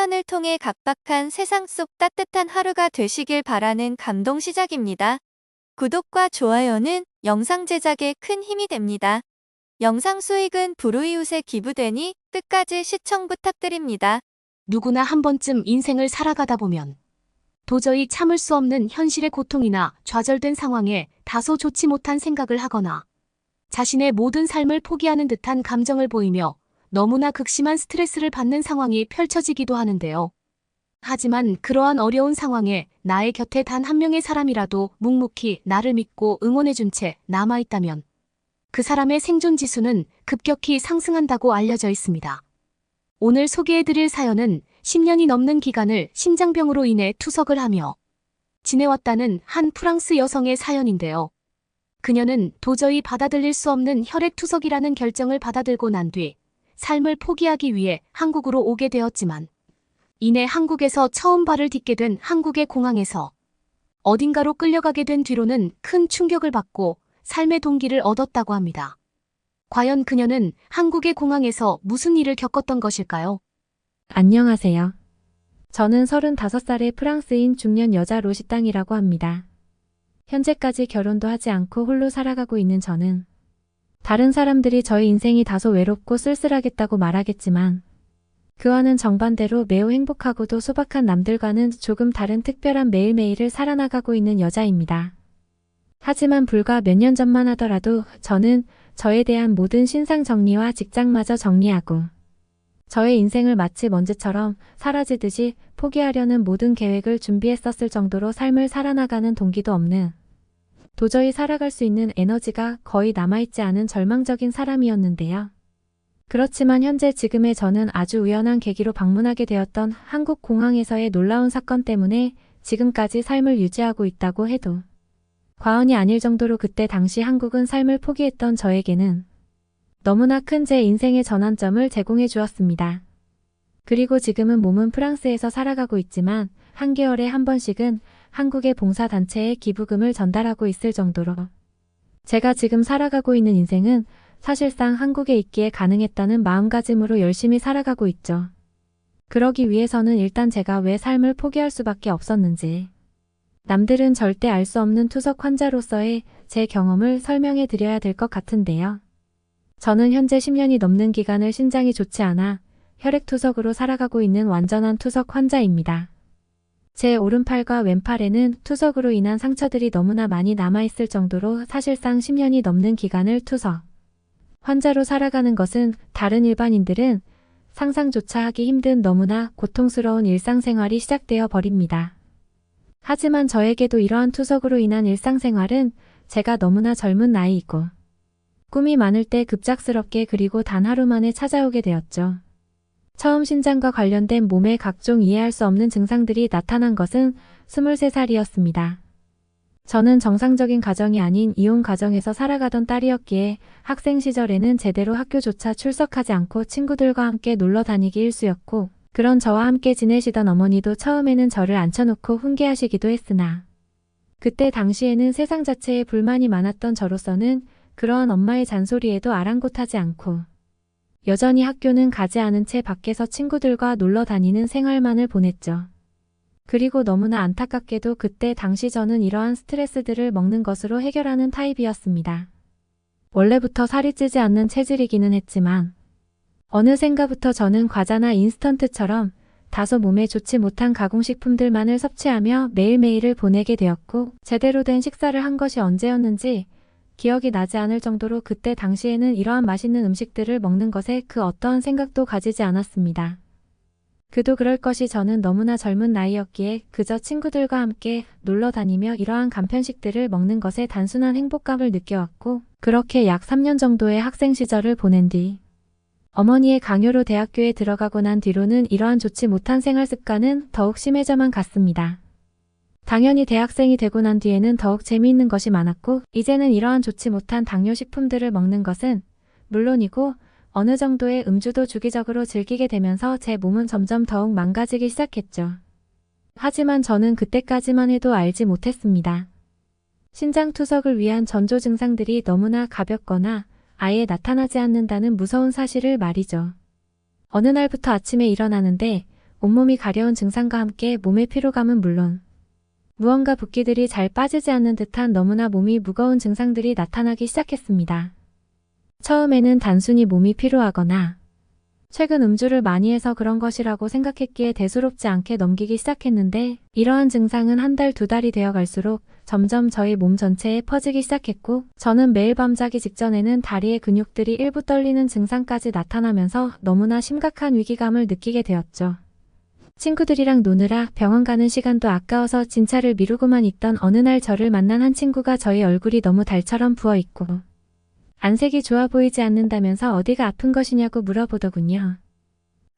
사연을 통해 각박한 세상 속 따뜻한 하루가 되시길 바라는 감동 시작입니다. 구독과 좋아요는 영상 제작에 큰 힘이 됩니다. 영상 수익은 불우이웃에 기부되니 끝까지 시청 부탁드립니다. 누구나 한 번쯤 인생을 살아가다 보면 도저히 참을 수 없는 현실의 고통이나 좌절된 상황에 다소 좋지 못한 생각을 하거나 자신의 모든 삶을 포기하는 듯한 감정을 보이며 너무나 극심한 스트레스를 받는 상황이 펼쳐지기도 하는데요. 하지만 그러한 어려운 상황에 나의 곁에 단 한 명의 사람이라도 묵묵히 나를 믿고 응원해준 채 남아있다면 그 사람의 생존 지수는 급격히 상승한다고 알려져 있습니다. 오늘 소개해드릴 사연은 10년이 넘는 기간을 심장병으로 인해 투석을 하며 지내왔다는 한 프랑스 여성의 사연인데요. 그녀는 도저히 받아들일 수 없는 혈액투석이라는 결정을 받아들고 난 뒤 삶을 포기하기 위해 한국으로 오게 되었지만 이내 한국에서 처음 발을 딛게 된 한국의 공항에서 어딘가로 끌려가게 된 뒤로는 큰 충격을 받고 삶의 동기를 얻었다고 합니다. 과연 그녀는 한국의 공항에서 무슨 일을 겪었던 것일까요? 안녕하세요. 저는 35살의 프랑스인 중년 여자 로시땅이라고 합니다. 현재까지 결혼도 하지 않고 홀로 살아가고 있는 저는 다른 사람들이 저의 인생이 다소 외롭고 쓸쓸하겠다고 말하겠지만 그와는 정반대로 매우 행복하고도 소박한 남들과는 조금 다른 특별한 매일매일을 살아나가고 있는 여자입니다. 하지만 불과 몇 년 전만 하더라도 저는 저에 대한 모든 신상 정리와 직장마저 정리하고 저의 인생을 마치 먼지처럼 사라지듯이 포기하려는 모든 계획을 준비했었을 정도로 삶을 살아나가는 동기도 없는 도저히 살아갈 수 있는 에너지가 거의 남아있지 않은 절망적인 사람이었는데요. 그렇지만 현재 지금의 저는 아주 우연한 계기로 방문하게 되었던 한국 공항에서의 놀라운 사건 때문에 지금까지 삶을 유지하고 있다고 해도 과언이 아닐 정도로 그때 당시 한국은 삶을 포기했던 저에게는 너무나 큰 제 인생의 전환점을 제공해 주었습니다. 그리고 지금은 몸은 프랑스에서 살아가고 있지만 한 개월에 한 번씩은 한국의 봉사단체에 기부금을 전달하고 있을 정도로 제가 지금 살아가고 있는 인생은 사실상 한국에 있기에 가능했다는 마음가짐으로 열심히 살아가고 있죠. 그러기 위해서는 일단 제가 왜 삶을 포기할 수밖에 없었는지 남들은 절대 알 수 없는 투석 환자로서의 제 경험을 설명해 드려야 될 것 같은데요. 저는 현재 10년이 넘는 기간을 신장이 좋지 않아 혈액투석으로 살아가고 있는 완전한 투석 환자입니다. 제 오른팔과 왼팔에는 투석으로 인한 상처들이 너무나 많이 남아있을 정도로 사실상 10년이 넘는 기간을 투석 환자로 살아가는 것은 다른 일반인들은 상상조차 하기 힘든 너무나 고통스러운 일상생활이 시작되어 버립니다. 하지만 저에게도 이러한 투석으로 인한 일상생활은 제가 너무나 젊은 나이이고 꿈이 많을 때 급작스럽게 그리고 단 하루 만에 찾아오게 되었죠. 처음 신장과 관련된 몸의 각종 이해할 수 없는 증상들이 나타난 것은 23살이었습니다. 저는 정상적인 가정이 아닌 이혼 가정에서 살아가던 딸이었기에 학생 시절에는 제대로 학교조차 출석하지 않고 친구들과 함께 놀러 다니기 일쑤였고 그런 저와 함께 지내시던 어머니도 처음에는 저를 앉혀놓고 훈계하시기도 했으나 그때 당시에는 세상 자체에 불만이 많았던 저로서는 그러한 엄마의 잔소리에도 아랑곳하지 않고 여전히 학교는 가지 않은 채 밖에서 친구들과 놀러 다니는 생활만을 보냈죠. 그리고 너무나 안타깝게도 그때 당시 저는 이러한 스트레스들을 먹는 것으로 해결하는 타입이었습니다. 원래부터 살이 찌지 않는 체질이기는 했지만 어느샌가부터 저는 과자나 인스턴트처럼 다소 몸에 좋지 못한 가공식품들만을 섭취하며 매일매일을 보내게 되었고 제대로 된 식사를 한 것이 언제였는지 기억이 나지 않을 정도로 그때 당시에는 이러한 맛있는 음식들을 먹는 것에 그 어떠한 생각도 가지지 않았습니다. 그도 그럴 것이 저는 너무나 젊은 나이였기에 그저 친구들과 함께 놀러 다니며 이러한 간편식들을 먹는 것에 단순한 행복감을 느껴왔고 그렇게 약 3년 정도의 학생 시절을 보낸 뒤 어머니의 강요로 대학교에 들어가고 난 뒤로는 이러한 좋지 못한 생활 습관은 더욱 심해져만 갔습니다. 당연히 대학생이 되고 난 뒤에는 더욱 재미있는 것이 많았고 이제는 이러한 좋지 못한 당뇨식품들을 먹는 것은 물론이고 어느 정도의 음주도 주기적으로 즐기게 되면서 제 몸은 점점 더욱 망가지기 시작했죠. 하지만 저는 그때까지만 해도 알지 못했습니다. 신장투석을 위한 전조 증상들이 너무나 가볍거나 아예 나타나지 않는다는 무서운 사실을 말이죠. 어느 날부터 아침에 일어나는데 온몸이 가려운 증상과 함께 몸의 피로감은 물론 무언가 붓기들이 잘 빠지지 않는 듯한 너무나 몸이 무거운 증상들이 나타나기 시작했습니다. 처음에는 단순히 몸이 피로하거나 최근 음주를 많이 해서 그런 것이라고 생각했기에 대수롭지 않게 넘기기 시작했는데 이러한 증상은 한 달, 두 달이 되어 갈수록 점점 저희 몸 전체에 퍼지기 시작했고 저는 매일 밤자기 직전에는 다리의 근육들이 일부 떨리는 증상까지 나타나면서 너무나 심각한 위기감을 느끼게 되었죠. 친구들이랑 노느라 병원 가는 시간도 아까워서 진찰을 미루고만 있던 어느 날 저를 만난 한 친구가 저희 얼굴이 너무 달처럼 부어있고 안색이 좋아 보이지 않는다면서 어디가 아픈 것이냐고 물어보더군요.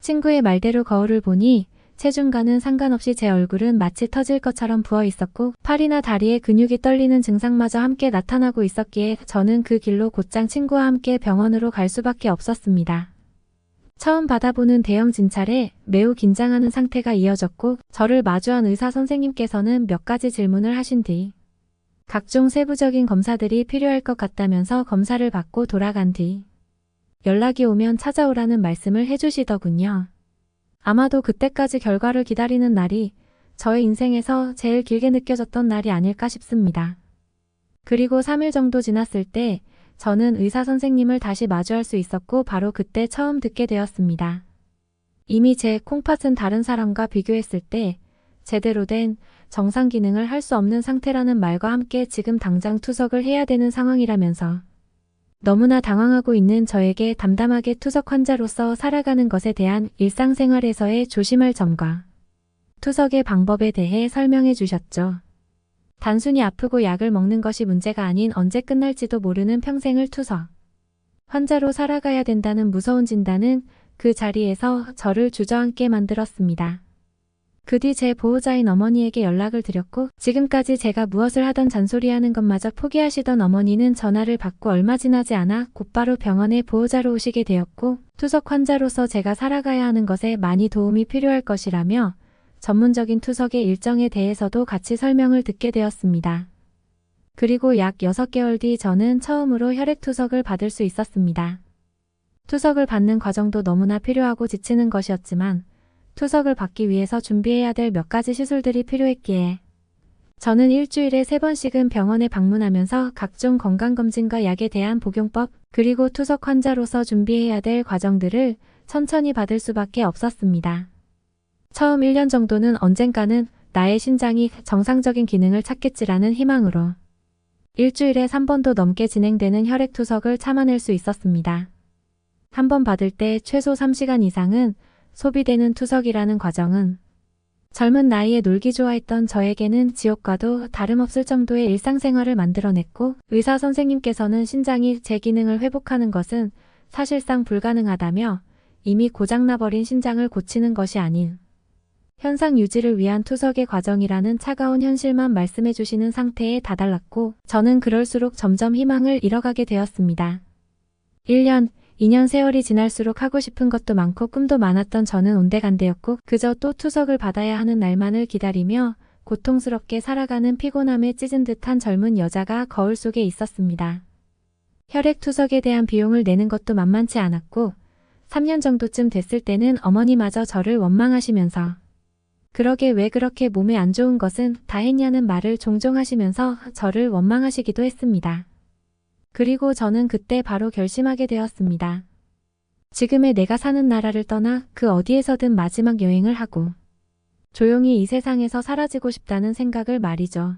친구의 말대로 거울을 보니 체중과는 상관없이 제 얼굴은 마치 터질 것처럼 부어 있었고 팔이나 다리에 근육이 떨리는 증상마저 함께 나타나고 있었기에 저는 그 길로 곧장 친구와 함께 병원으로 갈 수밖에 없었습니다. 처음 받아보는 대형 진찰에 매우 긴장하는 상태가 이어졌고 저를 마주한 의사 선생님께서는 몇 가지 질문을 하신 뒤 각종 세부적인 검사들이 필요할 것 같다면서 검사를 받고 돌아간 뒤 연락이 오면 찾아오라는 말씀을 해주시더군요. 아마도 그때까지 결과를 기다리는 날이 저의 인생에서 제일 길게 느껴졌던 날이 아닐까 싶습니다. 그리고 3일 정도 지났을 때 저는 의사 선생님을 다시 마주할 수 있었고 바로 그때 처음 듣게 되었습니다. 이미 제 콩팥은 다른 사람과 비교했을 때 제대로 된 정상 기능을 할 수 없는 상태라는 말과 함께 지금 당장 투석을 해야 되는 상황이라면서 너무나 당황하고 있는 저에게 담담하게 투석 환자로서 살아가는 것에 대한 일상생활에서의 조심할 점과 투석의 방법에 대해 설명해 주셨죠. 단순히 아프고 약을 먹는 것이 문제가 아닌 언제 끝날지도 모르는 평생을 투석 환자로 살아가야 된다는 무서운 진단은 그 자리에서 저를 주저앉게 만들었습니다. 그 뒤 제 보호자인 어머니에게 연락을 드렸고 지금까지 제가 무엇을 하던 잔소리하는 것마저 포기하시던 어머니는 전화를 받고 얼마 지나지 않아 곧바로 병원에 보호자로 오시게 되었고 투석 환자로서 제가 살아가야 하는 것에 많이 도움이 필요할 것이라며 전문적인 투석의 일정에 대해서도 같이 설명을 듣게 되었습니다. 그리고 약 6개월 뒤 저는 처음으로 혈액투석을 받을 수 있었습니다. 투석을 받는 과정도 너무나 필요하고 지치는 것이었지만 투석을 받기 위해서 준비해야 될 몇 가지 시술들이 필요했기에 저는 일주일에 3번씩은 병원에 방문하면서 각종 건강검진과 약에 대한 복용법 그리고 투석 환자로서 준비해야 될 과정들을 천천히 받을 수밖에 없었습니다. 처음 1년 정도는 언젠가는 나의 신장이 정상적인 기능을 찾겠지라는 희망으로 일주일에 3번도 넘게 진행되는 혈액투석을 참아낼 수 있었습니다. 한 번 받을 때 최소 3시간 이상은 소비되는 투석이라는 과정은 젊은 나이에 놀기 좋아했던 저에게는 지옥과도 다름없을 정도의 일상생활을 만들어냈고 의사 선생님께서는 신장이 제 기능을 회복하는 것은 사실상 불가능하다며 이미 고장나버린 신장을 고치는 것이 아닌 현상 유지를 위한 투석의 과정이라는 차가운 현실만 말씀해 주시는 상태에 다달랐고 저는 그럴수록 점점 희망을 잃어가게 되었습니다. 1년, 2년 세월이 지날수록 하고 싶은 것도 많고 꿈도 많았던 저는 온데간데였고 그저 또 투석을 받아야 하는 날만을 기다리며 고통스럽게 살아가는 피곤함에 찢은 듯한 젊은 여자가 거울 속에 있었습니다. 혈액투석에 대한 비용을 내는 것도 만만치 않았고 3년 정도쯤 됐을 때는 어머니마저 저를 원망하시면서 그러게 왜 그렇게 몸에 안 좋은 것은 다 했냐는 말을 종종 하시면서 저를 원망하시기도 했습니다. 그리고 저는 그때 바로 결심하게 되었습니다. 지금의 내가 사는 나라를 떠나 그 어디에서든 마지막 여행을 하고 조용히 이 세상에서 사라지고 싶다는 생각을 말이죠.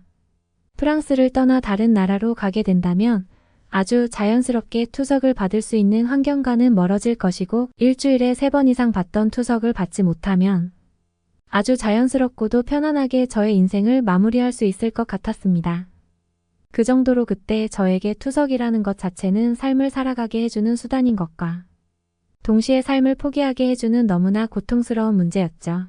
프랑스를 떠나 다른 나라로 가게 된다면 아주 자연스럽게 투석을 받을 수 있는 환경과는 멀어질 것이고 일주일에 3번 이상 받던 투석을 받지 못하면 아주 자연스럽고도 편안하게 저의 인생을 마무리할 수 있을 것 같았습니다. 그 정도로 그때 저에게 투석이라는 것 자체는 삶을 살아가게 해주는 수단인 것과 동시에 삶을 포기하게 해주는 너무나 고통스러운 문제였죠.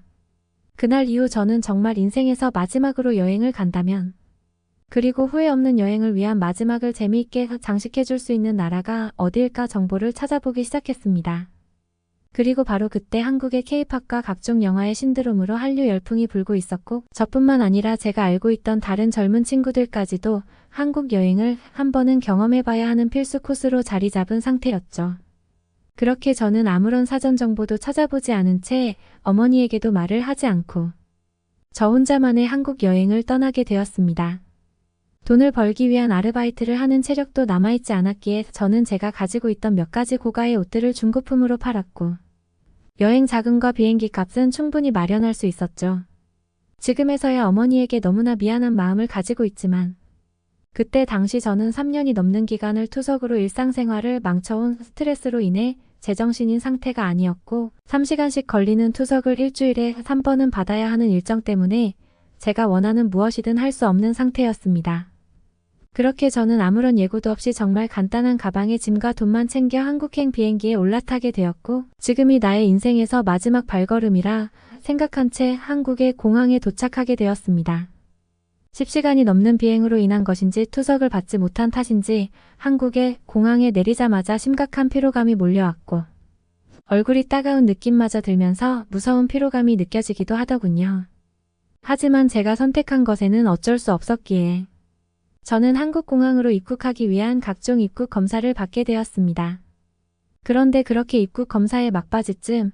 그날 이후 저는 정말 인생에서 마지막으로 여행을 간다면 그리고 후회 없는 여행을 위한 마지막을 재미있게 장식해줄 수 있는 나라가 어디일까 정보를 찾아보기 시작했습니다. 그리고 바로 그때 한국의 K-팝과 각종 영화의 신드롬으로 한류 열풍이 불고 있었고 저뿐만 아니라 제가 알고 있던 다른 젊은 친구들까지도 한국 여행을 한 번은 경험해봐야 하는 필수 코스로 자리 잡은 상태였죠. 그렇게 저는 아무런 사전 정보도 찾아보지 않은 채 어머니에게도 말을 하지 않고 저 혼자만의 한국 여행을 떠나게 되었습니다. 돈을 벌기 위한 아르바이트를 하는 체력도 남아있지 않았기에 저는 제가 가지고 있던 몇 가지 고가의 옷들을 중고품으로 팔았고 여행 자금과 비행기 값은 충분히 마련할 수 있었죠. 지금에서야 어머니에게 너무나 미안한 마음을 가지고 있지만 그때 당시 저는 3년이 넘는 기간을 투석으로 일상생활을 망쳐온 스트레스로 인해 제정신인 상태가 아니었고 3시간씩 걸리는 투석을 일주일에 3번은 받아야 하는 일정 때문에 제가 원하는 무엇이든 할 수 없는 상태였습니다. 그렇게 저는 아무런 예고도 없이 정말 간단한 가방에 짐과 돈만 챙겨 한국행 비행기에 올라타게 되었고 지금이 나의 인생에서 마지막 발걸음이라 생각한 채 한국의 공항에 도착하게 되었습니다. 10시간이 넘는 비행으로 인한 것인지 투석을 받지 못한 탓인지 한국의 공항에 내리자마자 심각한 피로감이 몰려왔고 얼굴이 따가운 느낌마저 들면서 무서운 피로감이 느껴지기도 하더군요. 하지만 제가 선택한 것에는 어쩔 수 없었기에 저는 한국공항으로 입국하기 위한 각종 입국 검사를 받게 되었습니다. 그런데 그렇게 입국 검사의 막바지쯤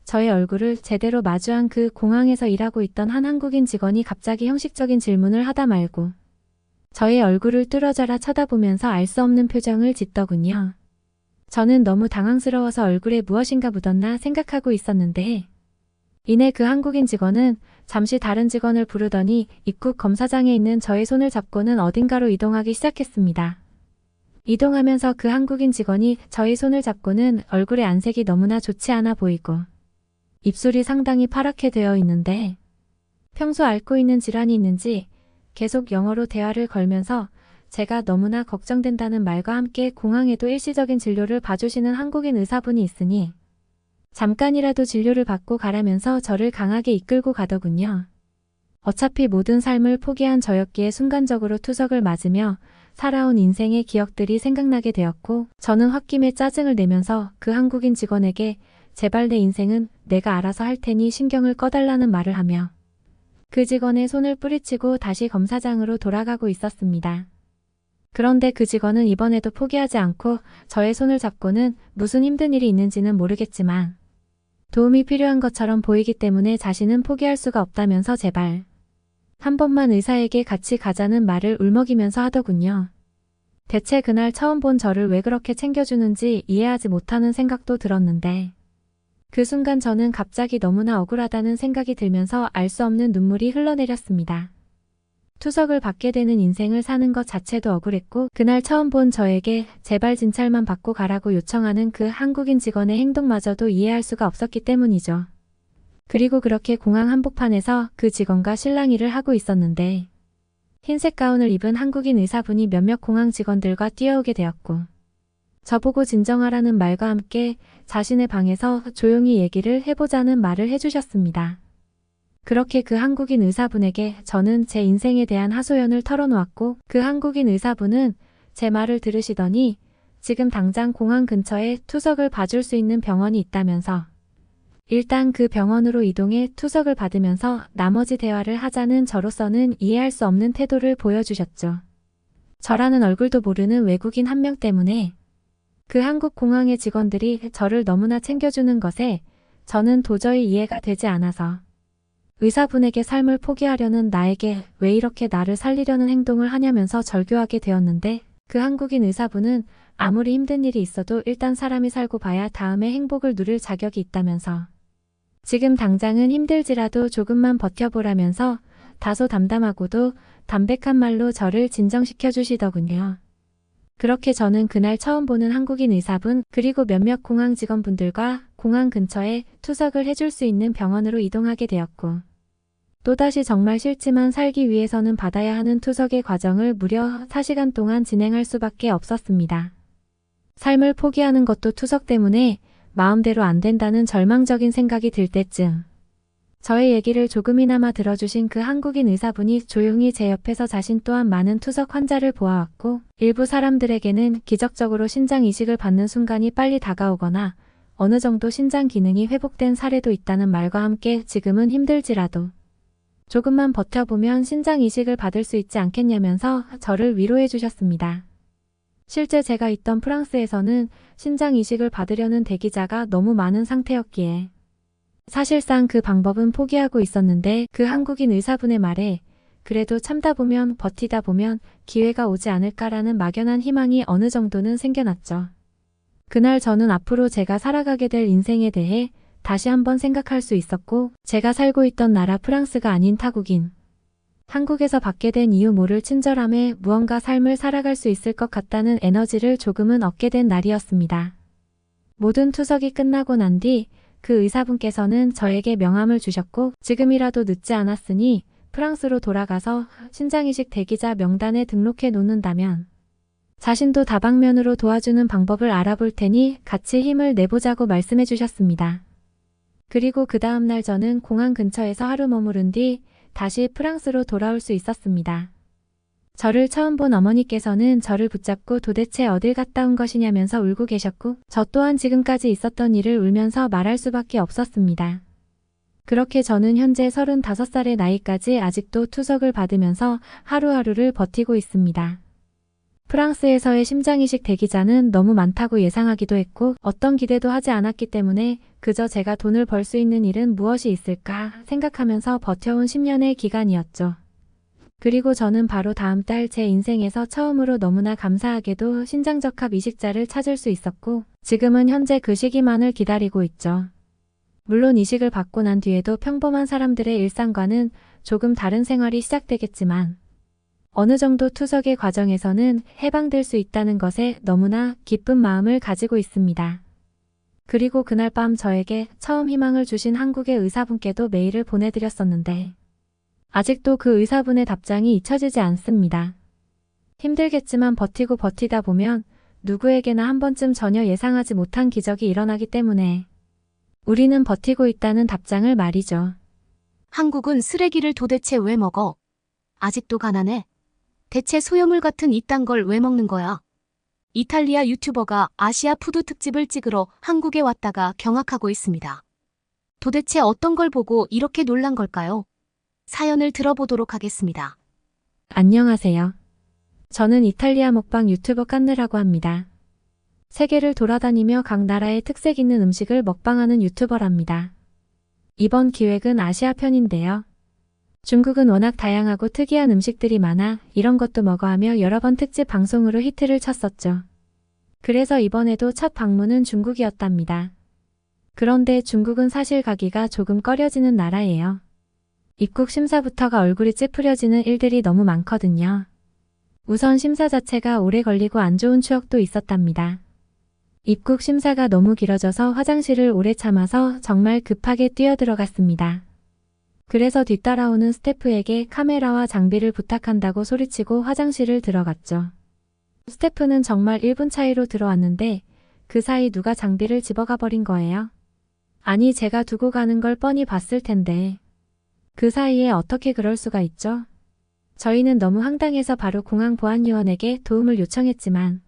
저의 얼굴을 제대로 마주한 그 공항에서 일하고 있던 한 한국인 직원이 갑자기 형식적인 질문을 하다 말고 저의 얼굴을 뚫어져라 쳐다보면서 알 수 없는 표정을 짓더군요. 저는 너무 당황스러워서 얼굴에 무엇인가 묻었나 생각하고 있었는데 이내 그 한국인 직원은 잠시 다른 직원을 부르더니 입국 검사장에 있는 저의 손을 잡고는 어딘가로 이동하기 시작했습니다. 이동하면서 그 한국인 직원이 저의 손을 잡고는 얼굴의 안색이 너무나 좋지 않아 보이고 입술이 상당히 파랗게 되어 있는데 평소 앓고 있는 질환이 있는지 계속 영어로 대화를 걸면서 제가 너무나 걱정된다는 말과 함께 공항에도 일시적인 진료를 봐주시는 한국인 의사분이 있으니 잠깐이라도 진료를 받고 가라면서 저를 강하게 이끌고 가더군요. 어차피 모든 삶을 포기한 저였기에 순간적으로 투석을 맞으며 살아온 인생의 기억들이 생각나게 되었고 저는 홧김에 짜증을 내면서 그 한국인 직원에게 제발 내 인생은 내가 알아서 할 테니 신경을 꺼달라는 말을 하며 그 직원의 손을 뿌리치고 다시 검사장으로 돌아가고 있었습니다. 그런데 그 직원은 이번에도 포기하지 않고 저의 손을 잡고는 무슨 힘든 일이 있는지는 모르겠지만 도움이 필요한 것처럼 보이기 때문에 자신은 포기할 수가 없다면서 제발 한 번만 의사에게 같이 가자는 말을 울먹이면서 하더군요. 대체 그날 처음 본 저를 왜 그렇게 챙겨주는지 이해하지 못하는 생각도 들었는데 그 순간 저는 갑자기 너무나 억울하다는 생각이 들면서 알 수 없는 눈물이 흘러내렸습니다. 투석을 받게 되는 인생을 사는 것 자체도 억울했고 그날 처음 본 저에게 제발 진찰만 받고 가라고 요청하는 그 한국인 직원의 행동마저도 이해할 수가 없었기 때문이죠. 그리고 그렇게 공항 한복판에서 그 직원과 실랑이를 하고 있었는데 흰색 가운을 입은 한국인 의사분이 몇몇 공항 직원들과 뛰어오게 되었고 저보고 진정하라는 말과 함께 자신의 방에서 조용히 얘기를 해보자는 말을 해주셨습니다. 그렇게 그 한국인 의사분에게 저는 제 인생에 대한 하소연을 털어놓았고 그 한국인 의사분은 제 말을 들으시더니 지금 당장 공항 근처에 투석을 봐줄 수 있는 병원이 있다면서 일단 그 병원으로 이동해 투석을 받으면서 나머지 대화를 하자는 저로서는 이해할 수 없는 태도를 보여주셨죠. 저라는 얼굴도 모르는 외국인 한 명 때문에 그 한국 공항의 직원들이 저를 너무나 챙겨주는 것에 저는 도저히 이해가 되지 않아서 의사분에게 삶을 포기하려는 나에게 왜 이렇게 나를 살리려는 행동을 하냐면서 절교하게 되었는데 그 한국인 의사분은 아무리 힘든 일이 있어도 일단 사람이 살고 봐야 다음에 행복을 누릴 자격이 있다면서 지금 당장은 힘들지라도 조금만 버텨보라면서 다소 담담하고도 담백한 말로 저를 진정시켜 주시더군요. 그렇게 저는 그날 처음 보는 한국인 의사분 그리고 몇몇 공항 직원분들과 공항 근처에 투석을 해줄 수 있는 병원으로 이동하게 되었고 또다시 정말 싫지만 살기 위해서는 받아야 하는 투석의 과정을 무려 4시간 동안 진행할 수밖에 없었습니다. 삶을 포기하는 것도 투석 때문에 마음대로 안 된다는 절망적인 생각이 들 때쯤 저의 얘기를 조금이나마 들어주신 그 한국인 의사분이 조용히 제 옆에서 자신 또한 많은 투석 환자를 보아왔고 일부 사람들에게는 기적적으로 신장 이식을 받는 순간이 빨리 다가오거나 어느 정도 신장 기능이 회복된 사례도 있다는 말과 함께 지금은 힘들지라도 조금만 버텨보면 신장 이식을 받을 수 있지 않겠냐면서 저를 위로해 주셨습니다. 실제 제가 있던 프랑스에서는 신장 이식을 받으려는 대기자가 너무 많은 상태였기에 사실상 그 방법은 포기하고 있었는데 그 한국인 의사분의 말에 그래도 참다 보면 버티다 보면 기회가 오지 않을까라는 막연한 희망이 어느 정도는 생겨났죠. 그날 저는 앞으로 제가 살아가게 될 인생에 대해 다시 한번 생각할 수 있었고 제가 살고 있던 나라 프랑스가 아닌 타국인 한국에서 받게 된 이유 모를 친절함에 무언가 삶을 살아갈 수 있을 것 같다는 에너지를 조금은 얻게 된 날이었습니다. 모든 투석이 끝나고 난 뒤 그 의사분께서는 저에게 명함을 주셨고 지금이라도 늦지 않았으니 프랑스로 돌아가서 신장이식 대기자 명단에 등록해 놓는다면 자신도 다방면으로 도와주는 방법을 알아볼 테니 같이 힘을 내보자고 말씀해 주셨습니다. 그리고 그 다음날 저는 공항 근처에서 하루 머무른 뒤 다시 프랑스로 돌아올 수 있었습니다. 저를 처음 본 어머니께서는 저를 붙잡고 도대체 어딜 갔다 온 것이냐면서 울고 계셨고 저 또한 지금까지 있었던 일을 울면서 말할 수밖에 없었습니다. 그렇게 저는 현재 35살의 나이까지 아직도 투석을 받으면서 하루하루를 버티고 있습니다. 프랑스에서의 심장이식 대기자는 너무 많다고 예상하기도 했고 어떤 기대도 하지 않았기 때문에 그저 제가 돈을 벌 수 있는 일은 무엇이 있을까 생각하면서 버텨온 10년의 기간이었죠. 그리고 저는 바로 다음 달 제 인생에서 처음으로 너무나 감사하게도 신장적합 이식자를 찾을 수 있었고 지금은 현재 그 시기만을 기다리고 있죠. 물론 이식을 받고 난 뒤에도 평범한 사람들의 일상과는 조금 다른 생활이 시작되겠지만 어느 정도 투석의 과정에서는 해방될 수 있다는 것에 너무나 기쁜 마음을 가지고 있습니다. 그리고 그날 밤 저에게 처음 희망을 주신 한국의 의사분께도 메일을 보내드렸었는데 아직도 그 의사분의 답장이 잊혀지지 않습니다. 힘들겠지만 버티고 버티다 보면 누구에게나 한 번쯤 전혀 예상하지 못한 기적이 일어나기 때문에 우리는 버티고 있다는 답장을 말이죠. 한국은 쓰레기를 도대체 왜 먹어? 아직도 가난해? 대체 소염물 같은 이딴 걸 왜 먹는 거야? 이탈리아 유튜버가 아시아 푸드 특집을 찍으러 한국에 왔다가 경악하고 있습니다. 도대체 어떤 걸 보고 이렇게 놀란 걸까요? 사연을 들어보도록 하겠습니다. 안녕하세요. 저는 이탈리아 먹방 유튜버 깐느라고 합니다. 세계를 돌아다니며 각 나라의 특색 있는 음식을 먹방하는 유튜버랍니다. 이번 기획은 아시아 편인데요. 중국은 워낙 다양하고 특이한 음식들이 많아 이런 것도 먹어 하며 여러 번 특집 방송으로 히트를 쳤었죠. 그래서 이번에도 첫 방문은 중국이었답니다. 그런데 중국은 사실 가기가 조금 꺼려지는 나라예요. 입국 심사부터가 얼굴이 찌푸려지는 일들이 너무 많거든요. 우선 심사 자체가 오래 걸리고 안 좋은 추억도 있었답니다. 입국 심사가 너무 길어져서 화장실을 오래 참아서 정말 급하게 뛰어들어갔습니다. 그래서 뒤따라오는 스태프에게 카메라와 장비를 부탁한다고 소리치고 화장실을 들어갔죠. 스태프는 정말 1분 차이로 들어왔는데 그 사이 누가 장비를 집어가 버린 거예요. 아니 제가 두고 가는 걸 뻔히 봤을 텐데 그 사이에 어떻게 그럴 수가 있죠? 저희는 너무 황당해서 바로 공항 보안요원에게 도움을 요청했지만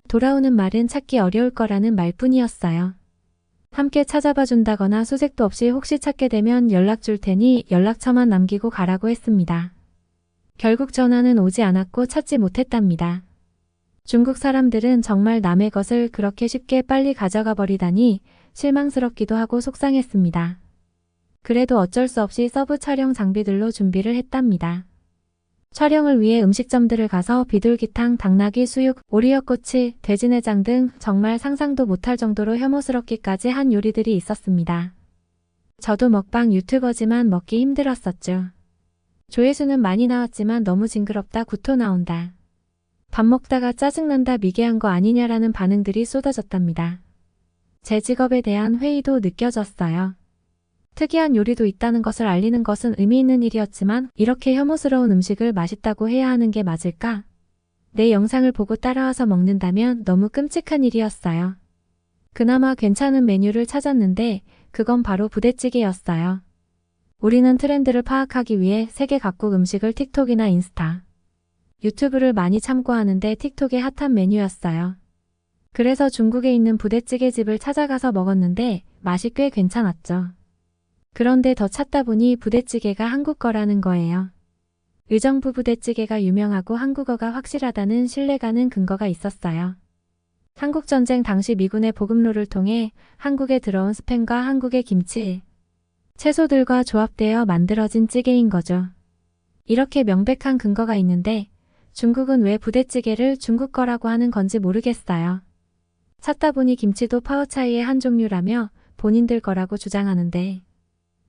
돌아오는 말은 찾기 어려울 거라는 말뿐이었어요. 함께 찾아봐 준다거나 수색도 없이 혹시 찾게 되면 연락 줄 테니 연락처만 남기고 가라고 했습니다. 결국 전화는 오지 않았고 찾지 못했답니다. 중국 사람들은 정말 남의 것을 그렇게 쉽게 빨리 가져가 버리다니 실망스럽기도 하고 속상했습니다. 그래도 어쩔 수 없이 서브 촬영 장비들로 준비를 했답니다. 촬영을 위해 음식점들을 가서 비둘기탕, 당나귀 수육, 오리어꼬치, 돼지내장 등 정말 상상도 못할 정도로 혐오스럽기까지 한 요리들이 있었습니다. 저도 먹방 유튜버지만 먹기 힘들었었죠. 조회수는 많이 나왔지만 너무 징그럽다, 구토 나온다. 밥 먹다가 짜증난다, 미개한 거 아니냐라는 반응들이 쏟아졌답니다. 제 직업에 대한 회의도 느껴졌어요. 특이한 요리도 있다는 것을 알리는 것은 의미 있는 일이었지만 이렇게 혐오스러운 음식을 맛있다고 해야 하는 게 맞을까? 내 영상을 보고 따라와서 먹는다면 너무 끔찍한 일이었어요. 그나마 괜찮은 메뉴를 찾았는데 그건 바로 부대찌개였어요. 우리는 트렌드를 파악하기 위해 세계 각국 음식을 틱톡이나 인스타, 유튜브를 많이 참고하는데 틱톡의 핫한 메뉴였어요. 그래서 중국에 있는 부대찌개 집을 찾아가서 먹었는데 맛이 꽤 괜찮았죠. 그런데 더 찾다 보니 부대찌개가 한국 거라는 거예요. 의정부 부대찌개가 유명하고 한국어가 확실하다는 신뢰가는 근거가 있었어요. 한국전쟁 당시 미군의 보급로를 통해 한국에 들어온 스팸과 한국의 김치, 채소들과 조합되어 만들어진 찌개인 거죠. 이렇게 명백한 근거가 있는데 중국은 왜 부대찌개를 중국 거라고 하는 건지 모르겠어요. 찾다 보니 김치도 파워차이의 한 종류라며 본인들 거라고 주장하는데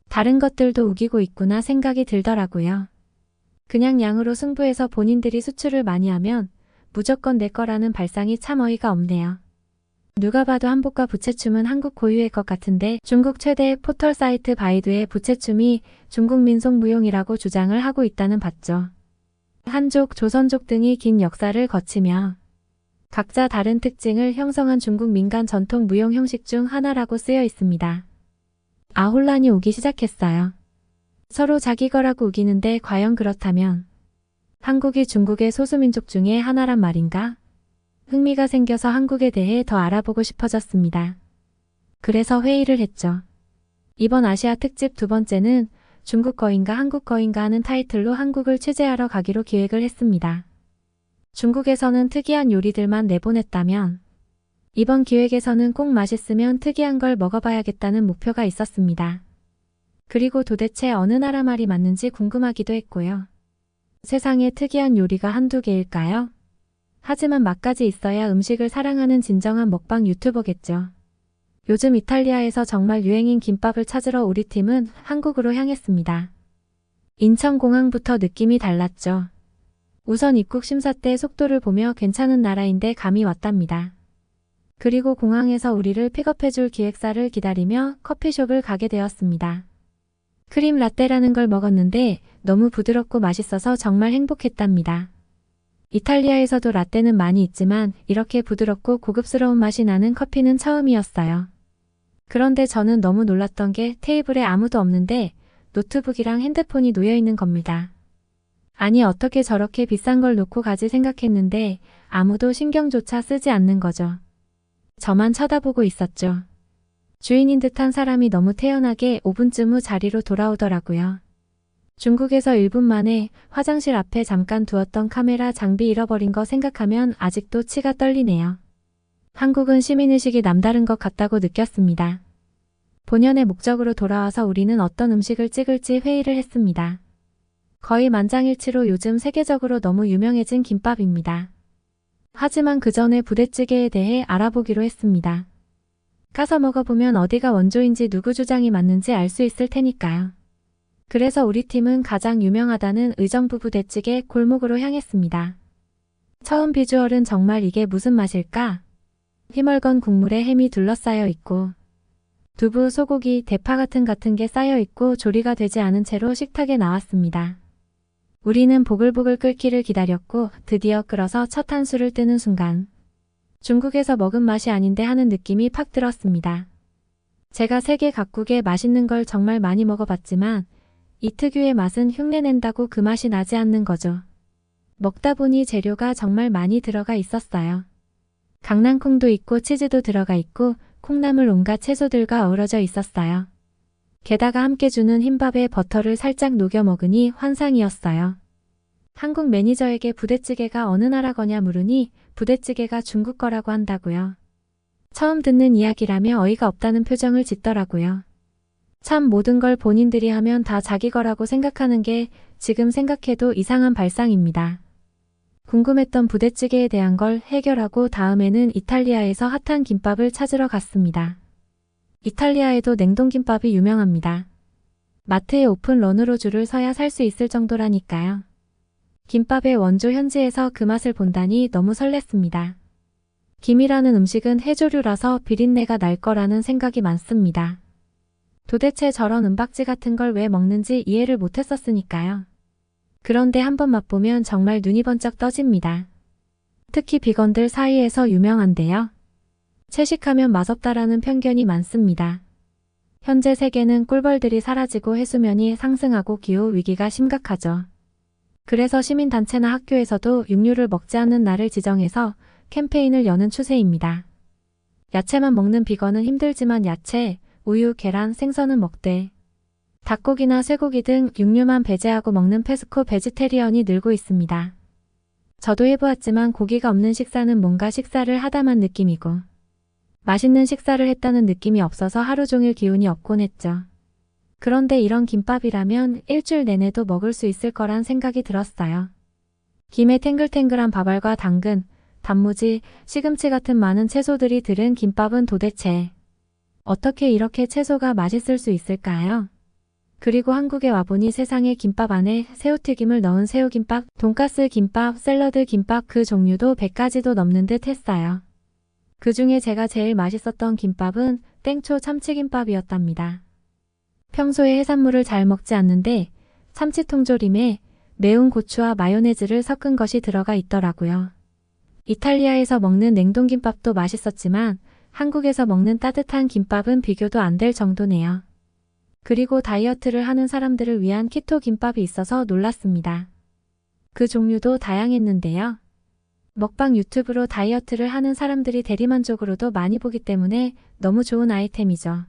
다른 것들도 우기고 있구나 생각이 들더라고요. 그냥 양으로 승부해서 본인들이 수출을 많이 하면 무조건 내 거라는 발상이 참 어이가 없네요. 누가 봐도 한복과 부채춤은 한국 고유의 것 같은데 중국 최대 포털 사이트 바이두의 부채춤이 중국 민속 무용이라고 주장을 하고 있다는 봤죠. 한족, 조선족 등이 긴 역사를 거치며 각자 다른 특징을 형성한 중국 민간 전통 무용 형식 중 하나라고 쓰여 있습니다. 혼란이 오기 시작했어요. 서로 자기 거라고 우기는데 과연 그렇다면 한국이 중국의 소수민족 중에 하나란 말인가? 흥미가 생겨서 한국에 대해 더 알아보고 싶어졌습니다. 그래서 회의를 했죠. 이번 아시아 특집 두 번째는 중국 거인가 한국 거인가 하는 타이틀로 한국을 취재하러 가기로 기획을 했습니다. 중국에서는 특이한 요리들만 내보냈다면 이번 기획에서는 꼭 맛있으면 특이한 걸 먹어봐야겠다는 목표가 있었습니다. 그리고 도대체 어느 나라 말이 맞는지 궁금하기도 했고요. 세상에 특이한 요리가 한두 개일까요? 하지만 맛까지 있어야 음식을 사랑하는 진정한 먹방 유튜버겠죠. 요즘 이탈리아에서 정말 유행인 김밥을 찾으러 우리 팀은 한국으로 향했습니다. 인천공항부터 느낌이 달랐죠. 우선 입국 심사 때 속도를 보며 괜찮은 나라인데 감이 왔답니다. 그리고 공항에서 우리를 픽업해줄 기획사를 기다리며 커피숍을 가게 되었습니다. 크림 라떼라는 걸 먹었는데 너무 부드럽고 맛있어서 정말 행복했답니다. 이탈리아에서도 라떼는 많이 있지만 이렇게 부드럽고 고급스러운 맛이 나는 커피는 처음이었어요. 그런데 저는 너무 놀랐던 게 테이블에 아무도 없는데 노트북이랑 핸드폰이 놓여 있는 겁니다. 아니 어떻게 저렇게 비싼 걸 놓고 가지 생각했는데 아무도 신경조차 쓰지 않는 거죠. 저만 쳐다보고 있었죠. 주인인 듯한 사람이 너무 태연하게 5분쯤 후 자리로 돌아오더라고요. 중국에서 1분 만에 화장실 앞에 잠깐 두었던 카메라 장비 잃어버린 거 생각하면 아직도 치가 떨리네요. 한국은 시민의식이 남다른 것 같다고 느꼈습니다. 본연의 목적으로 돌아와서 우리는 어떤 음식을 찍을지 회의를 했습니다. 거의 만장일치로 요즘 세계적으로 너무 유명해진 김밥입니다. 하지만 그 전에 부대찌개에 대해 알아보기로 했습니다. 까서 먹어보면 어디가 원조인지 누구 주장이 맞는지 알 수 있을 테니까요. 그래서 우리 팀은 가장 유명하다는 의정부 부대찌개 골목으로 향했습니다. 처음 비주얼은 정말 이게 무슨 맛일까? 희멀건 국물에 햄이 둘러싸여 있고 두부, 소고기, 대파 같은 게 쌓여 있고 조리가 되지 않은 채로 식탁에 나왔습니다. 우리는 보글보글 끓기를 기다렸고 드디어 끓어서 첫 한 술을 뜨는 순간 중국에서 먹은 맛이 아닌데 하는 느낌이 팍 들었습니다. 제가 세계 각국의 맛있는 걸 정말 많이 먹어봤지만 이 특유의 맛은 흉내낸다고 그 맛이 나지 않는 거죠. 먹다 보니 재료가 정말 많이 들어가 있었어요. 강낭콩도 있고 치즈도 들어가 있고 콩나물 온갖 채소들과 어우러져 있었어요. 게다가 함께 주는 흰밥에 버터를 살짝 녹여 먹으니 환상이었어요. 한국 매니저에게 부대찌개가 어느 나라 거냐 물으니 부대찌개가 중국 거라고 한다고요. 처음 듣는 이야기라며 어이가 없다는 표정을 짓더라고요. 참 모든 걸 본인들이 하면 다 자기 거라고 생각하는 게 지금 생각해도 이상한 발상입니다. 궁금했던 부대찌개에 대한 걸 해결하고 다음에는 이탈리아에서 핫한 김밥을 찾으러 갔습니다. 이탈리아에도 냉동김밥이 유명합니다. 마트에 오픈런으로 줄을 서야 살 수 있을 정도라니까요. 김밥의 원조 현지에서 그 맛을 본다니 너무 설렜습니다. 김이라는 음식은 해조류라서 비린내가 날 거라는 생각이 많습니다. 도대체 저런 은박지 같은 걸 왜 먹는지 이해를 못했었으니까요. 그런데 한번 맛보면 정말 눈이 번쩍 떠집니다. 특히 비건들 사이에서 유명한데요. 채식하면 맛없다라는 편견이 많습니다. 현재 세계는 꿀벌들이 사라지고 해수면이 상승하고 기후 위기가 심각하죠. 그래서 시민단체나 학교에서도 육류를 먹지 않는 날을 지정해서 캠페인을 여는 추세입니다. 야채만 먹는 비건은 힘들지만 야채, 우유, 계란, 생선은 먹되 닭고기나 쇠고기 등 육류만 배제하고 먹는 페스코 베지테리언이 늘고 있습니다. 저도 해보았지만 고기가 없는 식사는 뭔가 식사를 하다만 느낌이고 맛있는 식사를 했다는 느낌이 없어서 하루 종일 기운이 없곤 했죠. 그런데 이런 김밥이라면 일주일 내내도 먹을 수 있을 거란 생각이 들었어요. 김에 탱글탱글한 밥알과 당근, 단무지, 시금치 같은 많은 채소들이 들은 김밥은 도대체 어떻게 이렇게 채소가 맛있을 수 있을까요? 그리고 한국에 와보니 세상에 김밥 안에 새우튀김을 넣은 새우김밥, 돈가스 김밥, 샐러드 김밥 그 종류도 100가지도 넘는 듯 했어요. 그 중에 제가 제일 맛있었던 김밥은 땡초 참치김밥이었답니다. 평소에 해산물을 잘 먹지 않는데 참치통조림에 매운 고추와 마요네즈를 섞은 것이 들어가 있더라고요. 이탈리아에서 먹는 냉동김밥도 맛있었지만 한국에서 먹는 따뜻한 김밥은 비교도 안 될 정도네요. 그리고 다이어트를 하는 사람들을 위한 키토 김밥이 있어서 놀랐습니다. 그 종류도 다양했는데요. 먹방 유튜브로 다이어트를 하는 사람들이 대리만족으로도 많이 보기 때문에 너무 좋은 아이템이죠.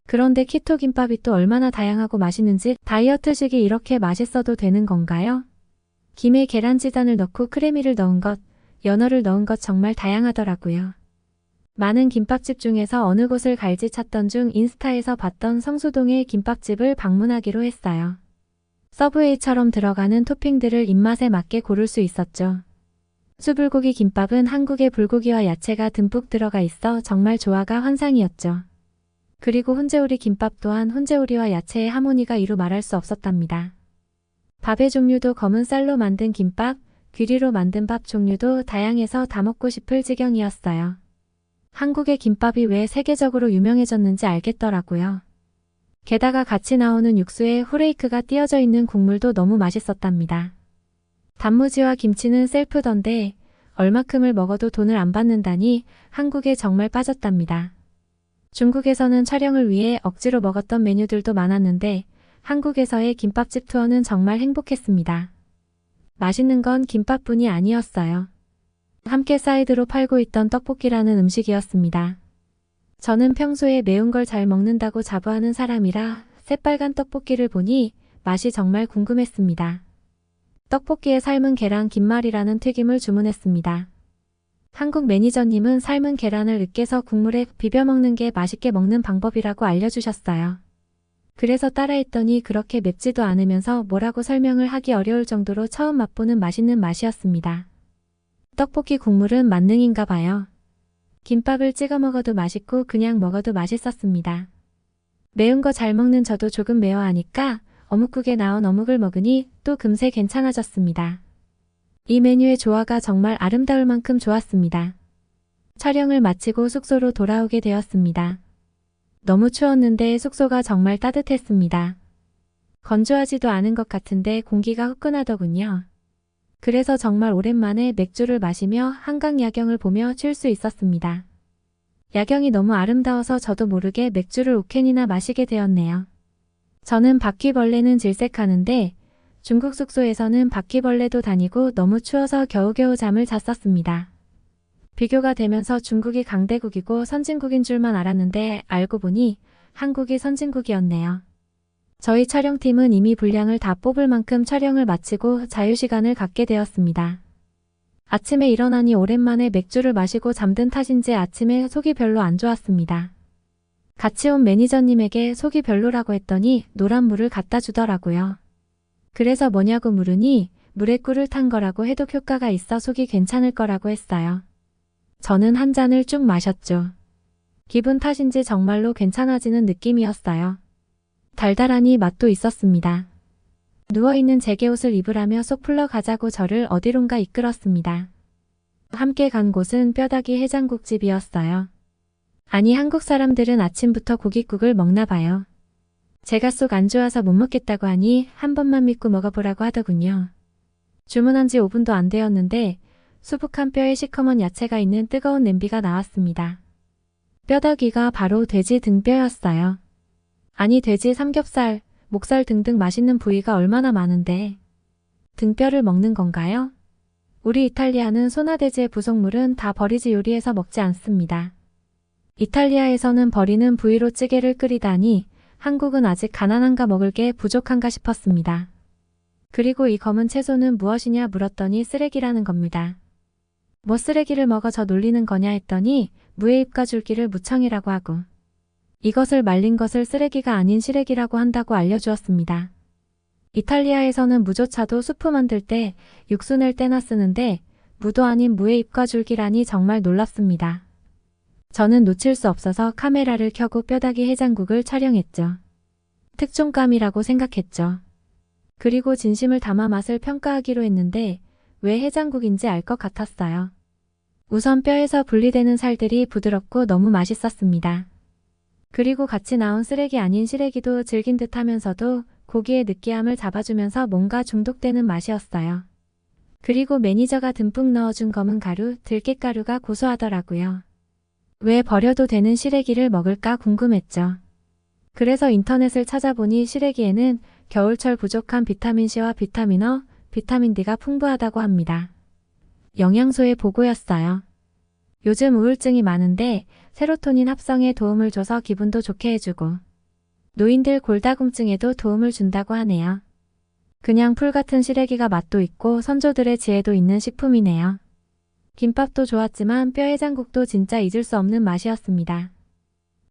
그런데 키토 김밥이 또 얼마나 다양하고 맛있는지 다이어트식이 이렇게 맛있어도 되는 건가요? 김에 계란지단을 넣고 크래미를 넣은 것, 연어를 넣은 것 정말 다양하더라고요. 많은 김밥집 중에서 어느 곳을 갈지 찾던 중 인스타에서 봤던 성수동의 김밥집을 방문하기로 했어요. 서브웨이처럼 들어가는 토핑들을 입맛에 맞게 고를 수 있었죠. 수불고기 김밥은 한국의 불고기와 야채가 듬뿍 들어가 있어 정말 조화가 환상이었죠. 그리고 훈제오리 김밥 또한 훈제오리와 야채의 하모니가 이루 말할 수 없었답니다. 밥의 종류도 검은 쌀로 만든 김밥, 귀리로 만든 밥 종류도 다양해서 다 먹고 싶을 지경이었어요. 한국의 김밥이 왜 세계적으로 유명해졌는지 알겠더라고요. 게다가 같이 나오는 육수에 후레이크가 띄어져 있는 국물도 너무 맛있었답니다. 단무지와 김치는 셀프던데 얼마큼을 먹어도 돈을 안 받는다니 한국에 정말 빠졌답니다. 중국에서는 촬영을 위해 억지로 먹었던 메뉴들도 많았는데 한국에서의 김밥집 투어는 정말 행복했습니다. 맛있는 건 김밥뿐이 아니었어요. 함께 사이드로 팔고 있던 떡볶이라는 음식이었습니다. 저는 평소에 매운 걸 잘 먹는다고 자부하는 사람이라 새빨간 떡볶이를 보니 맛이 정말 궁금했습니다. 떡볶이에 삶은 계란 김말이라는 튀김을 주문했습니다. 한국 매니저님은 삶은 계란을 으깨서 국물에 비벼 먹는 게 맛있게 먹는 방법이라고 알려주셨어요. 그래서 따라했더니 그렇게 맵지도 않으면서 뭐라고 설명을 하기 어려울 정도로 처음 맛보는 맛있는 맛이었습니다. 떡볶이 국물은 만능인가 봐요. 김밥을 찍어 먹어도 맛있고 그냥 먹어도 맛있었습니다. 매운 거 잘 먹는 저도 조금 매워하니까 어묵국에 나온 어묵을 먹으니 또 금세 괜찮아졌습니다. 이 메뉴의 조화가 정말 아름다울 만큼 좋았습니다. 촬영을 마치고 숙소로 돌아오게 되었습니다. 너무 추웠는데 숙소가 정말 따뜻했습니다. 건조하지도 않은 것 같은데 공기가 후끈하더군요. 그래서 정말 오랜만에 맥주를 마시며 한강 야경을 보며 쉴 수 있었습니다. 야경이 너무 아름다워서 저도 모르게 맥주를 5캔이나 마시게 되었네요. 저는 바퀴벌레는 질색하는데 중국 숙소에서는 바퀴벌레도 다니고 너무 추워서 겨우겨우 잠을 잤었습니다. 비교가 되면서 중국이 강대국이고 선진국인 줄만 알았는데 알고 보니 한국이 선진국이었네요. 저희 촬영팀은 이미 분량을 다 뽑을 만큼 촬영을 마치고 자유시간을 갖게 되었습니다. 아침에 일어나니 오랜만에 맥주를 마시고 잠든 탓인지 아침에 속이 별로 안 좋았습니다. 같이 온 매니저님에게 속이 별로라고 했더니 노란 물을 갖다 주더라고요. 그래서 뭐냐고 물으니 물에 꿀을 탄 거라고 해독 효과가 있어 속이 괜찮을 거라고 했어요. 저는 한 잔을 쭉 마셨죠. 기분 탓인지 정말로 괜찮아지는 느낌이었어요. 달달하니 맛도 있었습니다. 누워있는 제게 옷을 입으라며 쏙 풀러가자고 저를 어디론가 이끌었습니다. 함께 간 곳은 뼈다귀 해장국집이었어요. 아니 한국 사람들은 아침부터 고깃국을 먹나 봐요. 제가 속 안 좋아서 못 먹겠다고 하니 한 번만 믿고 먹어보라고 하더군요. 주문한 지 5분도 안 되었는데 수북한 뼈에 시커먼 야채가 있는 뜨거운 냄비가 나왔습니다. 뼈다귀가 바로 돼지 등뼈였어요. 아니 돼지 삼겹살, 목살 등등 맛있는 부위가 얼마나 많은데 등뼈를 먹는 건가요? 우리 이탈리아는 소나돼지의 부속물은 다 버리지 요리해서 먹지 않습니다. 이탈리아에서는 버리는 부위로 찌개를 끓이다니 한국은 아직 가난한가 먹을 게 부족한가 싶었습니다. 그리고 이 검은 채소는 무엇이냐 물었더니 쓰레기라는 겁니다. 뭐 쓰레기를 먹어 저 놀리는 거냐 했더니 무의 잎과 줄기를 무청이라고 하고 이것을 말린 것을 쓰레기가 아닌 시래기라고 한다고 알려주었습니다. 이탈리아에서는 무조차도 수프 만들 때 육수 낼 때나 쓰는데 무도 아닌 무의 잎과 줄기라니 정말 놀랍습니다. 저는 놓칠 수 없어서 카메라를 켜고 뼈다귀 해장국을 촬영했죠. 특종감이라고 생각했죠. 그리고 진심을 담아 맛을 평가하기로 했는데 왜 해장국인지 알 것 같았어요. 우선 뼈에서 분리되는 살들이 부드럽고 너무 맛있었습니다. 그리고 같이 나온 쓰레기 아닌 시래기도 질긴 듯 하면서도 고기의 느끼함을 잡아주면서 뭔가 중독되는 맛이었어요. 그리고 매니저가 듬뿍 넣어준 검은 가루, 들깨가루가 고소하더라고요. 왜 버려도 되는 시래기를 먹을까 궁금했죠. 그래서 인터넷을 찾아보니 시래기에는 겨울철 부족한 비타민C와 비타민어, 비타민D가 풍부하다고 합니다. 영양소의 보고였어요. 요즘 우울증이 많은데 세로토닌 합성에 도움을 줘서 기분도 좋게 해주고 노인들 골다공증에도 도움을 준다고 하네요. 그냥 풀 같은 시래기가 맛도 있고 선조들의 지혜도 있는 식품이네요. 김밥도 좋았지만 뼈 해장국도 진짜 잊을 수 없는 맛이었습니다.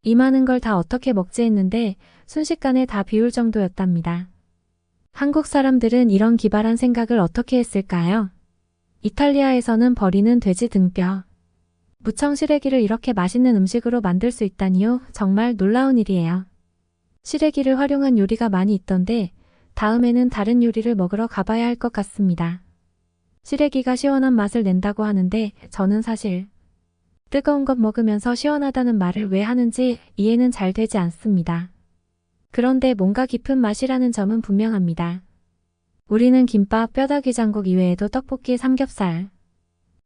이 많은 걸 다 어떻게 먹지 했는데 순식간에 다 비울 정도였답니다. 한국 사람들은 이런 기발한 생각을 어떻게 했을까요? 이탈리아에서는 버리는 돼지 등뼈, 무청 시래기를 이렇게 맛있는 음식으로 만들 수 있다니요. 정말 놀라운 일이에요. 시래기를 활용한 요리가 많이 있던데 다음에는 다른 요리를 먹으러 가봐야 할 것 같습니다. 시래기가 시원한 맛을 낸다고 하는데 저는 사실 뜨거운 것 먹으면서 시원하다는 말을 왜 하는지 이해는 잘 되지 않습니다. 그런데 뭔가 깊은 맛이라는 점은 분명합니다. 우리는 김밥, 뼈다귀장국 이외에도 떡볶이, 삼겹살,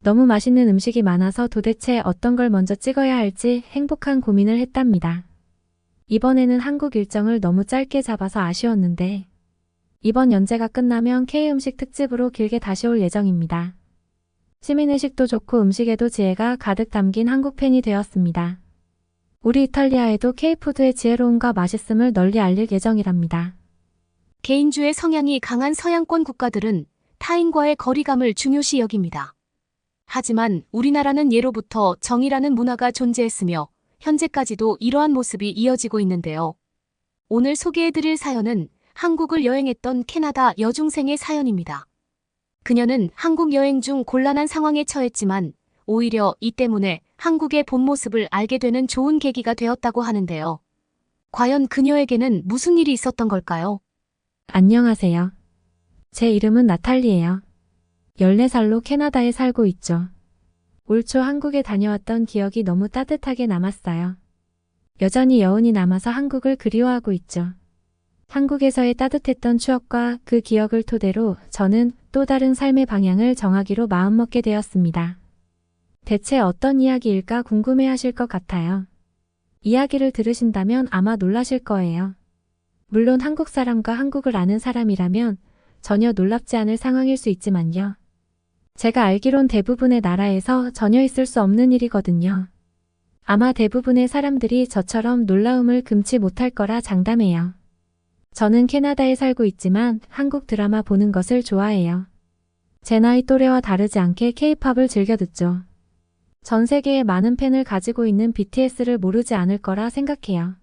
너무 맛있는 음식이 많아서 도대체 어떤 걸 먼저 찍어야 할지 행복한 고민을 했답니다. 이번에는 한국 일정을 너무 짧게 잡아서 아쉬웠는데 이번 연재가 끝나면 K음식 특집으로 길게 다시 올 예정입니다. 시민의식도 좋고 음식에도 지혜가 가득 담긴 한국팬이 되었습니다. 우리 이탈리아에도 K푸드의 지혜로움과 맛있음을 널리 알릴 예정이랍니다. 개인주의 성향이 강한 서양권 국가들은 타인과의 거리감을 중요시 여깁니다. 하지만 우리나라는 예로부터 정이라는 문화가 존재했으며 현재까지도 이러한 모습이 이어지고 있는데요. 오늘 소개해드릴 사연은 한국을 여행했던 캐나다 여중생의 사연입니다. 그녀는 한국 여행 중 곤란한 상황에 처했지만 오히려 이 때문에 한국의 본 모습을 알게 되는 좋은 계기가 되었다고 하는데요. 과연 그녀에게는 무슨 일이 있었던 걸까요? 안녕하세요. 제 이름은 나탈리예요. 14살로 캐나다에 살고 있죠. 올 초 한국에 다녀왔던 기억이 너무 따뜻하게 남았어요. 여전히 여운이 남아서 한국을 그리워하고 있죠. 한국에서의 따뜻했던 추억과 그 기억을 토대로 저는 또 다른 삶의 방향을 정하기로 마음먹게 되었습니다. 대체 어떤 이야기일까 궁금해하실 것 같아요. 이야기를 들으신다면 아마 놀라실 거예요. 물론 한국 사람과 한국을 아는 사람이라면 전혀 놀랍지 않을 상황일 수 있지만요. 제가 알기론 대부분의 나라에서 전혀 있을 수 없는 일이거든요. 아마 대부분의 사람들이 저처럼 놀라움을 금치 못할 거라 장담해요. 저는 캐나다에 살고 있지만 한국 드라마 보는 것을 좋아해요. 제 나이 또래와 다르지 않게 K-팝을 즐겨 듣죠. 전 세계에 많은 팬을 가지고 있는 BTS를 모르지 않을 거라 생각해요.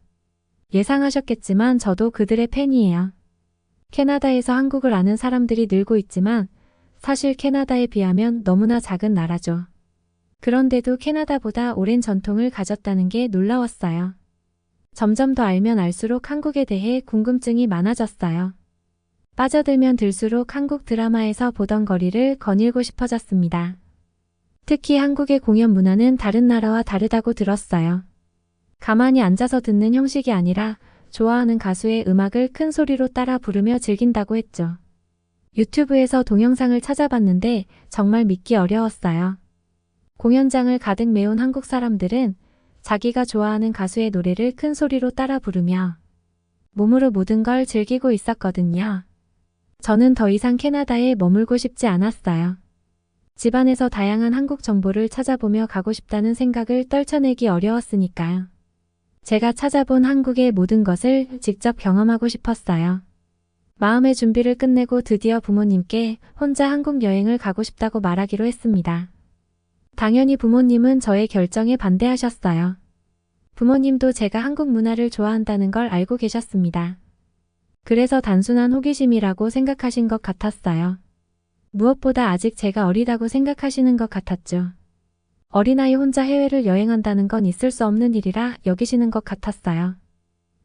예상하셨겠지만 저도 그들의 팬이에요. 캐나다에서 한국을 아는 사람들이 늘고 있지만 사실 캐나다에 비하면 너무나 작은 나라죠. 그런데도 캐나다보다 오랜 전통을 가졌다는 게 놀라웠어요. 점점 더 알면 알수록 한국에 대해 궁금증이 많아졌어요. 빠져들면 들수록 한국 드라마에서 보던 거리를 거닐고 싶어졌습니다. 특히 한국의 공연 문화는 다른 나라와 다르다고 들었어요. 가만히 앉아서 듣는 형식이 아니라 좋아하는 가수의 음악을 큰 소리로 따라 부르며 즐긴다고 했죠. 유튜브에서 동영상을 찾아봤는데 정말 믿기 어려웠어요. 공연장을 가득 메운 한국 사람들은 자기가 좋아하는 가수의 노래를 큰 소리로 따라 부르며 몸으로 모든 걸 즐기고 있었거든요. 저는 더 이상 캐나다에 머물고 싶지 않았어요. 집안에서 다양한 한국 정보를 찾아보며 가고 싶다는 생각을 떨쳐내기 어려웠으니까요. 제가 찾아본 한국의 모든 것을 직접 경험하고 싶었어요. 마음의 준비를 끝내고 드디어 부모님께 혼자 한국 여행을 가고 싶다고 말하기로 했습니다. 당연히 부모님은 저의 결정에 반대하셨어요. 부모님도 제가 한국 문화를 좋아한다는 걸 알고 계셨습니다. 그래서 단순한 호기심이라고 생각하신 것 같았어요. 무엇보다 아직 제가 어리다고 생각하시는 것 같았죠. 어린아이 혼자 해외를 여행한다는 건 있을 수 없는 일이라 여기시는 것 같았어요.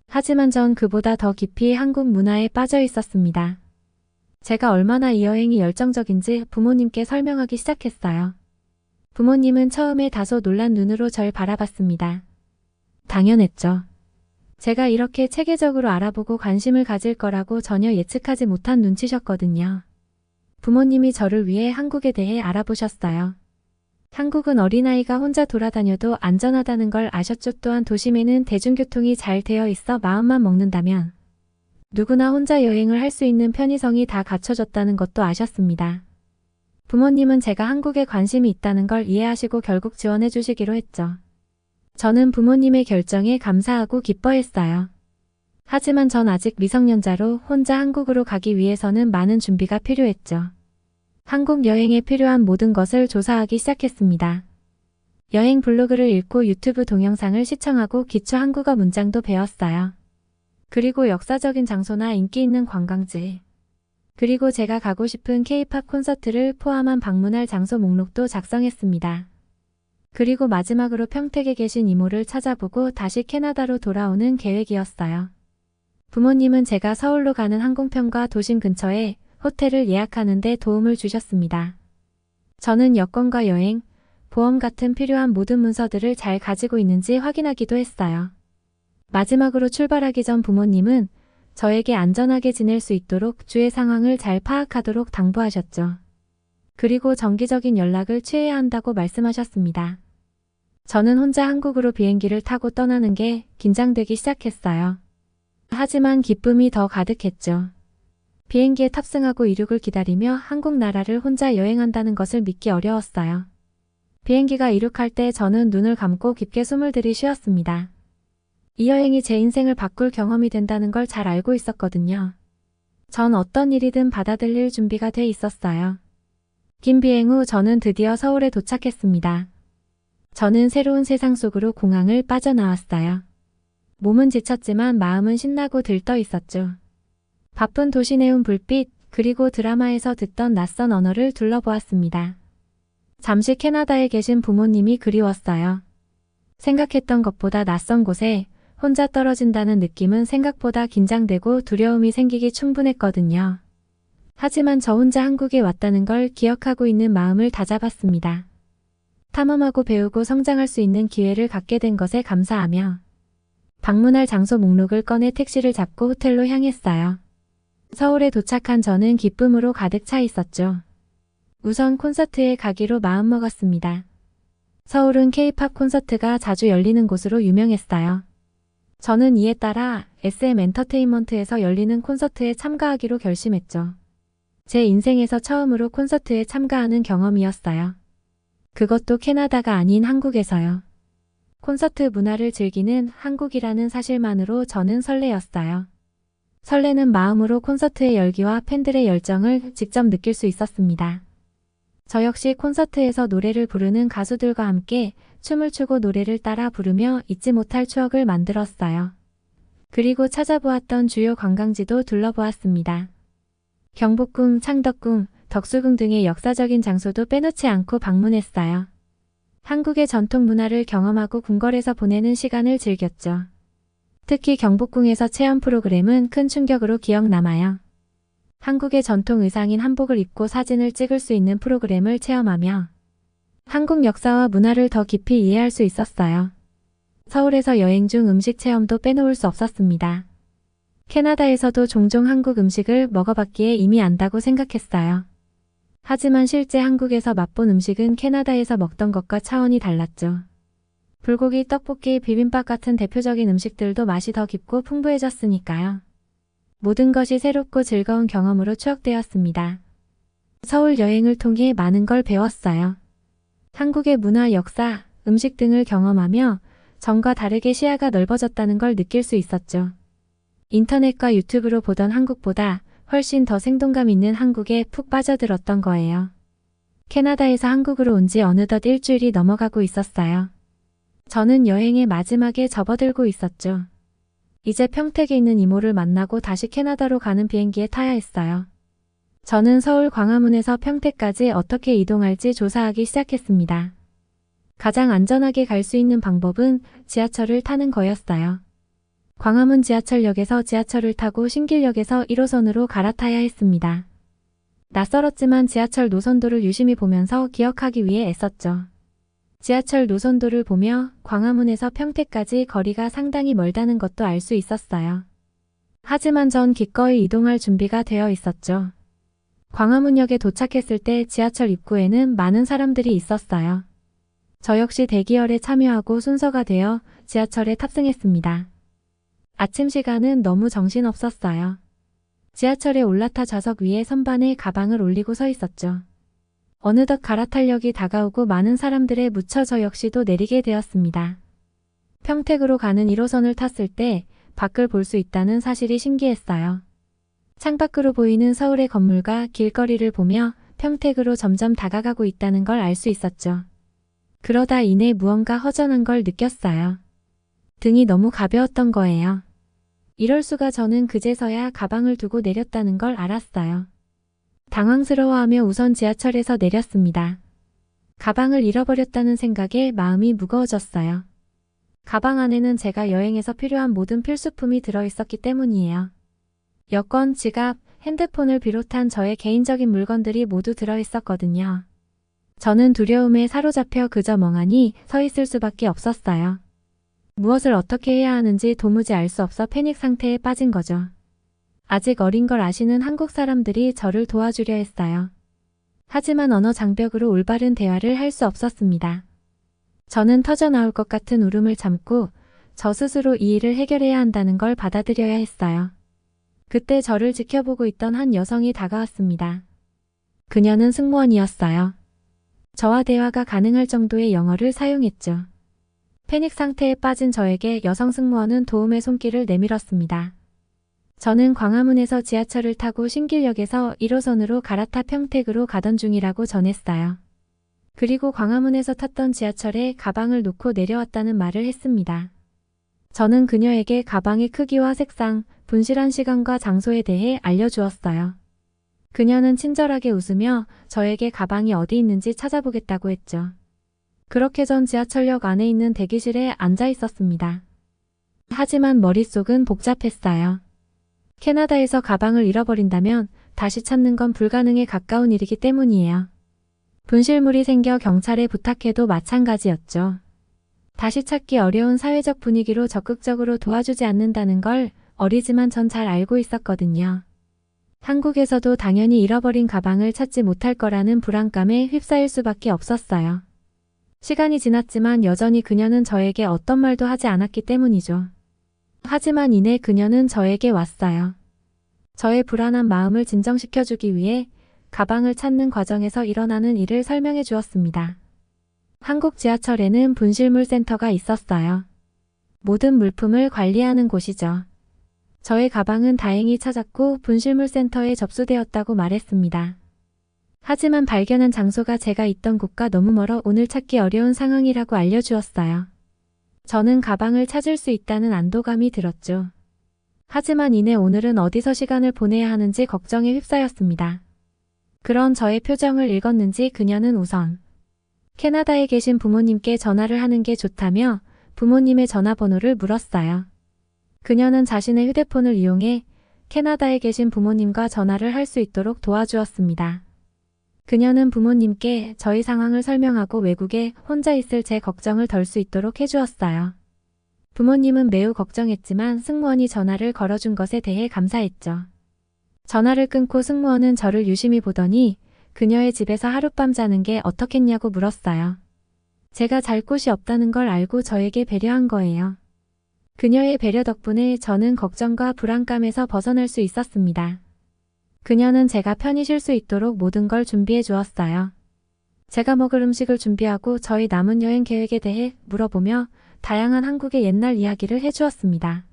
하지만 전 그보다 더 깊이 한국 문화에 빠져 있었습니다. 제가 얼마나 이 여행이 열정적인지 부모님께 설명하기 시작했어요. 부모님은 처음에 다소 놀란 눈으로 절 바라봤습니다. 당연했죠. 제가 이렇게 체계적으로 알아보고 관심을 가질 거라고 전혀 예측하지 못한 눈치셨거든요. 부모님이 저를 위해 한국에 대해 알아보셨어요. 한국은 어린아이가 혼자 돌아다녀도 안전하다는 걸 아셨죠. 또한 도심에는 대중교통이 잘 되어 있어 마음만 먹는다면 누구나 혼자 여행을 할 수 있는 편의성이 다 갖춰졌다는 것도 아셨습니다. 부모님은 제가 한국에 관심이 있다는 걸 이해하시고 결국 지원해 주시기로 했죠. 저는 부모님의 결정에 감사하고 기뻐했어요. 하지만 전 아직 미성년자로 혼자 한국으로 가기 위해서는 많은 준비가 필요했죠. 한국 여행에 필요한 모든 것을 조사하기 시작했습니다. 여행 블로그를 읽고 유튜브 동영상을 시청하고 기초 한국어 문장도 배웠어요. 그리고 역사적인 장소나 인기 있는 관광지, 그리고 제가 가고 싶은 K-팝 콘서트를 포함한 방문할 장소 목록도 작성했습니다. 그리고 마지막으로 평택에 계신 이모를 찾아보고 다시 캐나다로 돌아오는 계획이었어요. 부모님은 제가 서울로 가는 항공편과 도심 근처에 호텔을 예약하는 데 도움을 주셨습니다. 저는 여권과 여행, 보험 같은 필요한 모든 문서들을 잘 가지고 있는지 확인하기도 했어요. 마지막으로 출발하기 전 부모님은 저에게 안전하게 지낼 수 있도록 주의 상황을 잘 파악하도록 당부하셨죠. 그리고 정기적인 연락을 취해야 한다고 말씀하셨습니다. 저는 혼자 한국으로 비행기를 타고 떠나는 게 긴장되기 시작했어요. 하지만 기쁨이 더 가득했죠. 비행기에 탑승하고 이륙을 기다리며 한국 나라를 혼자 여행한다는 것을 믿기 어려웠어요. 비행기가 이륙할 때 저는 눈을 감고 깊게 숨을 들이쉬었습니다. 이 여행이 제 인생을 바꿀 경험이 된다는 걸 잘 알고 있었거든요. 전 어떤 일이든 받아들일 준비가 돼 있었어요. 긴 비행 후 저는 드디어 서울에 도착했습니다. 저는 새로운 세상 속으로 공항을 빠져나왔어요. 몸은 지쳤지만 마음은 신나고 들떠 있었죠. 바쁜 도시 내운 불빛, 그리고 드라마에서 듣던 낯선 언어를 둘러보았습니다. 잠시 캐나다에 계신 부모님이 그리웠어요. 생각했던 것보다 낯선 곳에 혼자 떨어진다는 느낌은 생각보다 긴장되고 두려움이 생기기 충분했거든요. 하지만 저 혼자 한국에 왔다는 걸 기억하고 있는 마음을 다잡았습니다. 탐험하고 배우고 성장할 수 있는 기회를 갖게 된 것에 감사하며 방문할 장소 목록을 꺼내 택시를 잡고 호텔로 향했어요. 서울에 도착한 저는 기쁨으로 가득 차 있었죠. 우선 콘서트에 가기로 마음먹었습니다. 서울은 K-팝 콘서트가 자주 열리는 곳으로 유명했어요. 저는 이에 따라 SM 엔터테인먼트에서 열리는 콘서트에 참가하기로 결심했죠. 제 인생에서 처음으로 콘서트에 참가하는 경험이었어요. 그것도 캐나다가 아닌 한국에서요. 콘서트 문화를 즐기는 한국이라는 사실만으로 저는 설레었어요. 설레는 마음으로 콘서트의 열기와 팬들의 열정을 직접 느낄 수 있었습니다. 저 역시 콘서트에서 노래를 부르는 가수들과 함께 춤을 추고 노래를 따라 부르며 잊지 못할 추억을 만들었어요. 그리고 찾아보았던 주요 관광지도 둘러보았습니다. 경복궁, 창덕궁, 덕수궁 등의 역사적인 장소도 빼놓지 않고 방문했어요. 한국의 전통 문화를 경험하고 궁궐에서 보내는 시간을 즐겼죠. 특히 경복궁에서 체험 프로그램은 큰 충격으로 기억 남아요. 한국의 전통 의상인 한복을 입고 사진을 찍을 수 있는 프로그램을 체험하며 한국 역사와 문화를 더 깊이 이해할 수 있었어요. 서울에서 여행 중 음식 체험도 빼놓을 수 없었습니다. 캐나다에서도 종종 한국 음식을 먹어봤기에 이미 안다고 생각했어요. 하지만 실제 한국에서 맛본 음식은 캐나다에서 먹던 것과 차원이 달랐죠. 불고기, 떡볶이, 비빔밥 같은 대표적인 음식들도 맛이 더 깊고 풍부해졌으니까요. 모든 것이 새롭고 즐거운 경험으로 추억되었습니다. 서울 여행을 통해 많은 걸 배웠어요. 한국의 문화, 역사, 음식 등을 경험하며 전과 다르게 시야가 넓어졌다는 걸 느낄 수 있었죠. 인터넷과 유튜브로 보던 한국보다 훨씬 더 생동감 있는 한국에 푹 빠져들었던 거예요. 캐나다에서 한국으로 온 지 어느덧 일주일이 넘어가고 있었어요. 저는 여행의 마지막에 접어들고 있었죠. 이제 평택에 있는 이모를 만나고 다시 캐나다로 가는 비행기에 타야 했어요. 저는 서울 광화문에서 평택까지 어떻게 이동할지 조사하기 시작했습니다. 가장 안전하게 갈 수 있는 방법은 지하철을 타는 거였어요. 광화문 지하철역에서 지하철을 타고 신길역에서 1호선으로 갈아타야 했습니다. 낯설었지만 지하철 노선도를 유심히 보면서 기억하기 위해 애썼죠. 지하철 노선도를 보며 광화문에서 평택까지 거리가 상당히 멀다는 것도 알 수 있었어요. 하지만 전 기꺼이 이동할 준비가 되어 있었죠. 광화문역에 도착했을 때 지하철 입구에는 많은 사람들이 있었어요. 저 역시 대기열에 참여하고 순서가 되어 지하철에 탑승했습니다. 아침 시간은 너무 정신없었어요. 지하철에 올라타 좌석 위에 선반에 가방을 올리고 서 있었죠. 어느덧 갈아탈역이 다가오고 많은 사람들에 묻혀 저 역시도 내리게 되었습니다. 평택으로 가는 1호선을 탔을 때 밖을 볼 수 있다는 사실이 신기했어요. 창밖으로 보이는 서울의 건물과 길거리를 보며 평택으로 점점 다가가고 있다는 걸 알 수 있었죠. 그러다 이내 무언가 허전한 걸 느꼈어요. 등이 너무 가벼웠던 거예요. 이럴 수가. 저는 그제서야 가방을 두고 내렸다는 걸 알았어요. 당황스러워하며 우선 지하철에서 내렸습니다. 가방을 잃어버렸다는 생각에 마음이 무거워졌어요. 가방 안에는 제가 여행에서 필요한 모든 필수품이 들어있었기 때문이에요. 여권, 지갑, 핸드폰을 비롯한 저의 개인적인 물건들이 모두 들어있었거든요. 저는 두려움에 사로잡혀 그저 멍하니 서 있을 수밖에 없었어요. 무엇을 어떻게 해야 하는지 도무지 알 수 없어 패닉 상태에 빠진 거죠. 아직 어린 걸 아시는 한국 사람들이 저를 도와주려 했어요. 하지만 언어 장벽으로 올바른 대화를 할 수 없었습니다. 저는 터져나올 것 같은 울음을 참고 저 스스로 이 일을 해결해야 한다는 걸 받아들여야 했어요. 그때 저를 지켜보고 있던 한 여성이 다가왔습니다. 그녀는 승무원이었어요. 저와 대화가 가능할 정도의 영어를 사용했죠. 패닉 상태에 빠진 저에게 여성 승무원은 도움의 손길을 내밀었습니다. 저는 광화문에서 지하철을 타고 신길역에서 1호선으로 갈아타 평택으로 가던 중이라고 전했어요. 그리고 광화문에서 탔던 지하철에 가방을 놓고 내려왔다는 말을 했습니다. 저는 그녀에게 가방의 크기와 색상, 분실한 시간과 장소에 대해 알려주었어요. 그녀는 친절하게 웃으며 저에게 가방이 어디 있는지 찾아보겠다고 했죠. 그렇게 전 지하철역 안에 있는 대기실에 앉아 있었습니다. 하지만 머릿속은 복잡했어요. 캐나다에서 가방을 잃어버린다면 다시 찾는 건 불가능에 가까운 일이기 때문이에요. 분실물이 생겨 경찰에 부탁해도 마찬가지였죠. 다시 찾기 어려운 사회적 분위기로 적극적으로 도와주지 않는다는 걸 어리지만 전 잘 알고 있었거든요. 한국에서도 당연히 잃어버린 가방을 찾지 못할 거라는 불안감에 휩싸일 수밖에 없었어요. 시간이 지났지만 여전히 그녀는 저에게 어떤 말도 하지 않았기 때문이죠. 하지만 이내 그녀는 저에게 왔어요. 저의 불안한 마음을 진정시켜주기 위해 가방을 찾는 과정에서 일어나는 일을 설명해 주었습니다. 한국 지하철에는 분실물 센터가 있었어요. 모든 물품을 관리하는 곳이죠. 저의 가방은 다행히 찾았고 분실물 센터에 접수되었다고 말했습니다. 하지만 발견한 장소가 제가 있던 곳과 너무 멀어 오늘 찾기 어려운 상황이라고 알려주었어요. 저는 가방을 찾을 수 있다는 안도감이 들었죠. 하지만 이내 오늘은 어디서 시간을 보내야 하는지 걱정에 휩싸였습니다. 그런 저의 표정을 읽었는지 그녀는 우선 캐나다에 계신 부모님께 전화를 하는 게 좋다며 부모님의 전화번호를 물었어요. 그녀는 자신의 휴대폰을 이용해 캐나다에 계신 부모님과 전화를 할 수 있도록 도와주었습니다. 그녀는 부모님께 저희 상황을 설명하고 외국에 혼자 있을 제 걱정을 덜 수 있도록 해주었어요. 부모님은 매우 걱정했지만 승무원이 전화를 걸어준 것에 대해 감사했죠. 전화를 끊고 승무원은 저를 유심히 보더니 그녀의 집에서 하룻밤 자는 게 어떻겠냐고 물었어요. 제가 잘 곳이 없다는 걸 알고 저에게 배려한 거예요. 그녀의 배려 덕분에 저는 걱정과 불안감에서 벗어날 수 있었습니다. 그녀는 제가 편히 쉴 수 있도록 모든 걸 준비해 주었어요. 제가 먹을 음식을 준비하고 저희 남은 여행 계획에 대해 물어보며 다양한 한국의 옛날 이야기를 해주었습니다.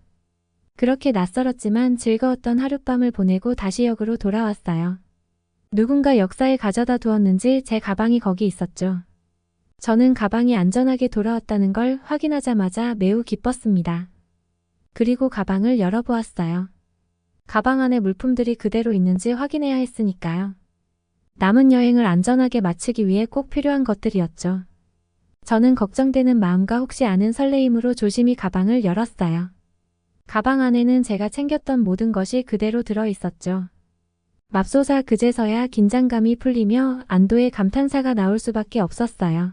그렇게 낯설었지만 즐거웠던 하룻밤을 보내고 다시 역으로 돌아왔어요. 누군가 역사에 가져다 두었는지 제 가방이 거기 있었죠. 저는 가방이 안전하게 돌아왔다는 걸 확인하자마자 매우 기뻤습니다. 그리고 가방을 열어보았어요. 가방 안에 물품들이 그대로 있는지 확인해야 했으니까요. 남은 여행을 안전하게 마치기 위해 꼭 필요한 것들이었죠. 저는 걱정되는 마음과 혹시 아는 설레임으로 조심히 가방을 열었어요. 가방 안에는 제가 챙겼던 모든 것이 그대로 들어 있었죠. 맙소사 그제서야 긴장감이 풀리며 안도의 감탄사가 나올 수밖에 없었어요.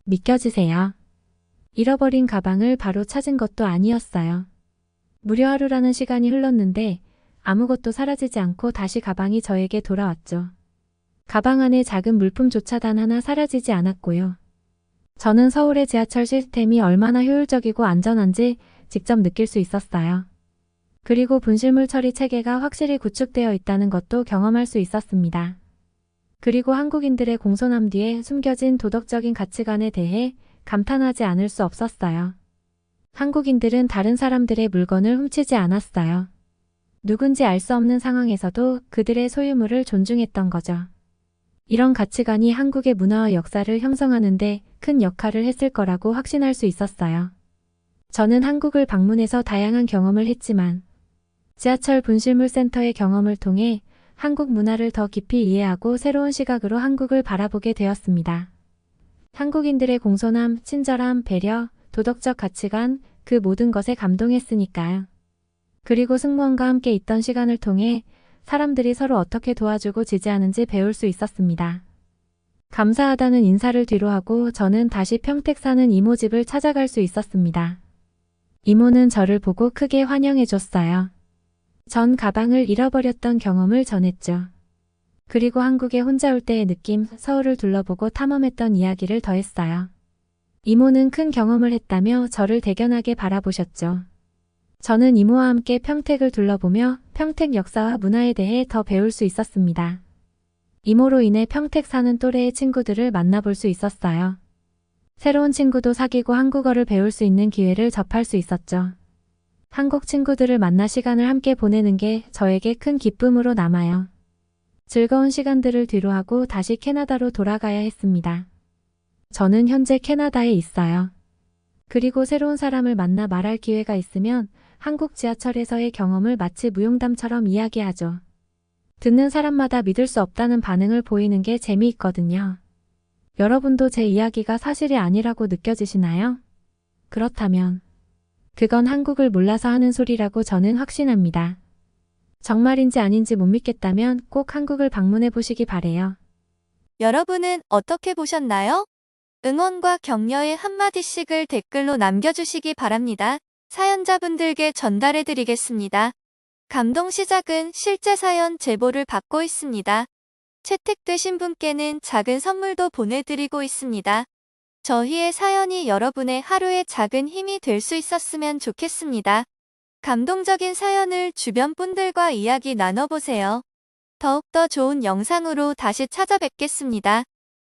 믿겨지세요? 잃어버린 가방을 바로 찾은 것도 아니었어요. 무려 하루라는 시간이 흘렀는데 아무것도 사라지지 않고 다시 가방이 저에게 돌아왔죠. 가방 안에 작은 물품조차 단 하나 사라지지 않았고요. 저는 서울의 지하철 시스템이 얼마나 효율적이고 안전한지 직접 느낄 수 있었어요. 그리고 분실물 처리 체계가 확실히 구축되어 있다는 것도 경험할 수 있었습니다. 그리고 한국인들의 공손함 뒤에 숨겨진 도덕적인 가치관에 대해 감탄하지 않을 수 없었어요. 한국인들은 다른 사람들의 물건을 훔치지 않았어요. 누군지 알 수 없는 상황에서도 그들의 소유물을 존중했던 거죠. 이런 가치관이 한국의 문화와 역사를 형성하는 데 큰 역할을 했을 거라고 확신할 수 있었어요. 저는 한국을 방문해서 다양한 경험을 했지만 지하철 분실물 센터의 경험을 통해 한국 문화를 더 깊이 이해하고 새로운 시각으로 한국을 바라보게 되었습니다. 한국인들의 공손함, 친절함, 배려, 도덕적 가치관, 그 모든 것에 감동했으니까요. 그리고 승무원과 함께 있던 시간을 통해 사람들이 서로 어떻게 도와주고 지지하는지 배울 수 있었습니다. 감사하다는 인사를 뒤로 하고 저는 다시 평택 사는 이모 집을 찾아갈 수 있었습니다. 이모는 저를 보고 크게 환영해줬어요. 전 가방을 잃어버렸던 경험을 전했죠. 그리고 한국에 혼자 올 때의 느낌, 서울을 둘러보고 탐험했던 이야기를 더했어요. 이모는 큰 경험을 했다며 저를 대견하게 바라보셨죠. 저는 이모와 함께 평택을 둘러보며 평택 역사와 문화에 대해 더 배울 수 있었습니다. 이모로 인해 평택 사는 또래의 친구들을 만나볼 수 있었어요. 새로운 친구도 사귀고 한국어를 배울 수 있는 기회를 접할 수 있었죠. 한국 친구들을 만나 시간을 함께 보내는 게 저에게 큰 기쁨으로 남아요. 즐거운 시간들을 뒤로하고 다시 캐나다로 돌아가야 했습니다. 저는 현재 캐나다에 있어요. 그리고 새로운 사람을 만나 말할 기회가 있으면 한국 지하철에서의 경험을 마치 무용담처럼 이야기하죠. 듣는 사람마다 믿을 수 없다는 반응을 보이는 게 재미있거든요. 여러분도 제 이야기가 사실이 아니라고 느껴지시나요? 그렇다면 그건 한국을 몰라서 하는 소리라고 저는 확신합니다. 정말인지 아닌지 못 믿겠다면 꼭 한국을 방문해 보시기 바래요. 여러분은 어떻게 보셨나요? 응원과 격려의 한마디씩을 댓글로 남겨주시기 바랍니다. 사연자분들께 전달해 드리겠습니다. 감동 시작은 실제 사연 제보를 받고 있습니다. 채택되신 분께는 작은 선물도 보내드리고 있습니다. 저희의 사연이 여러분의 하루의 작은 힘이 될 수 있었으면 좋겠습니다. 감동적인 사연을 주변 분들과 이야기 나눠보세요. 더욱더 좋은 영상으로 다시 찾아뵙겠습니다.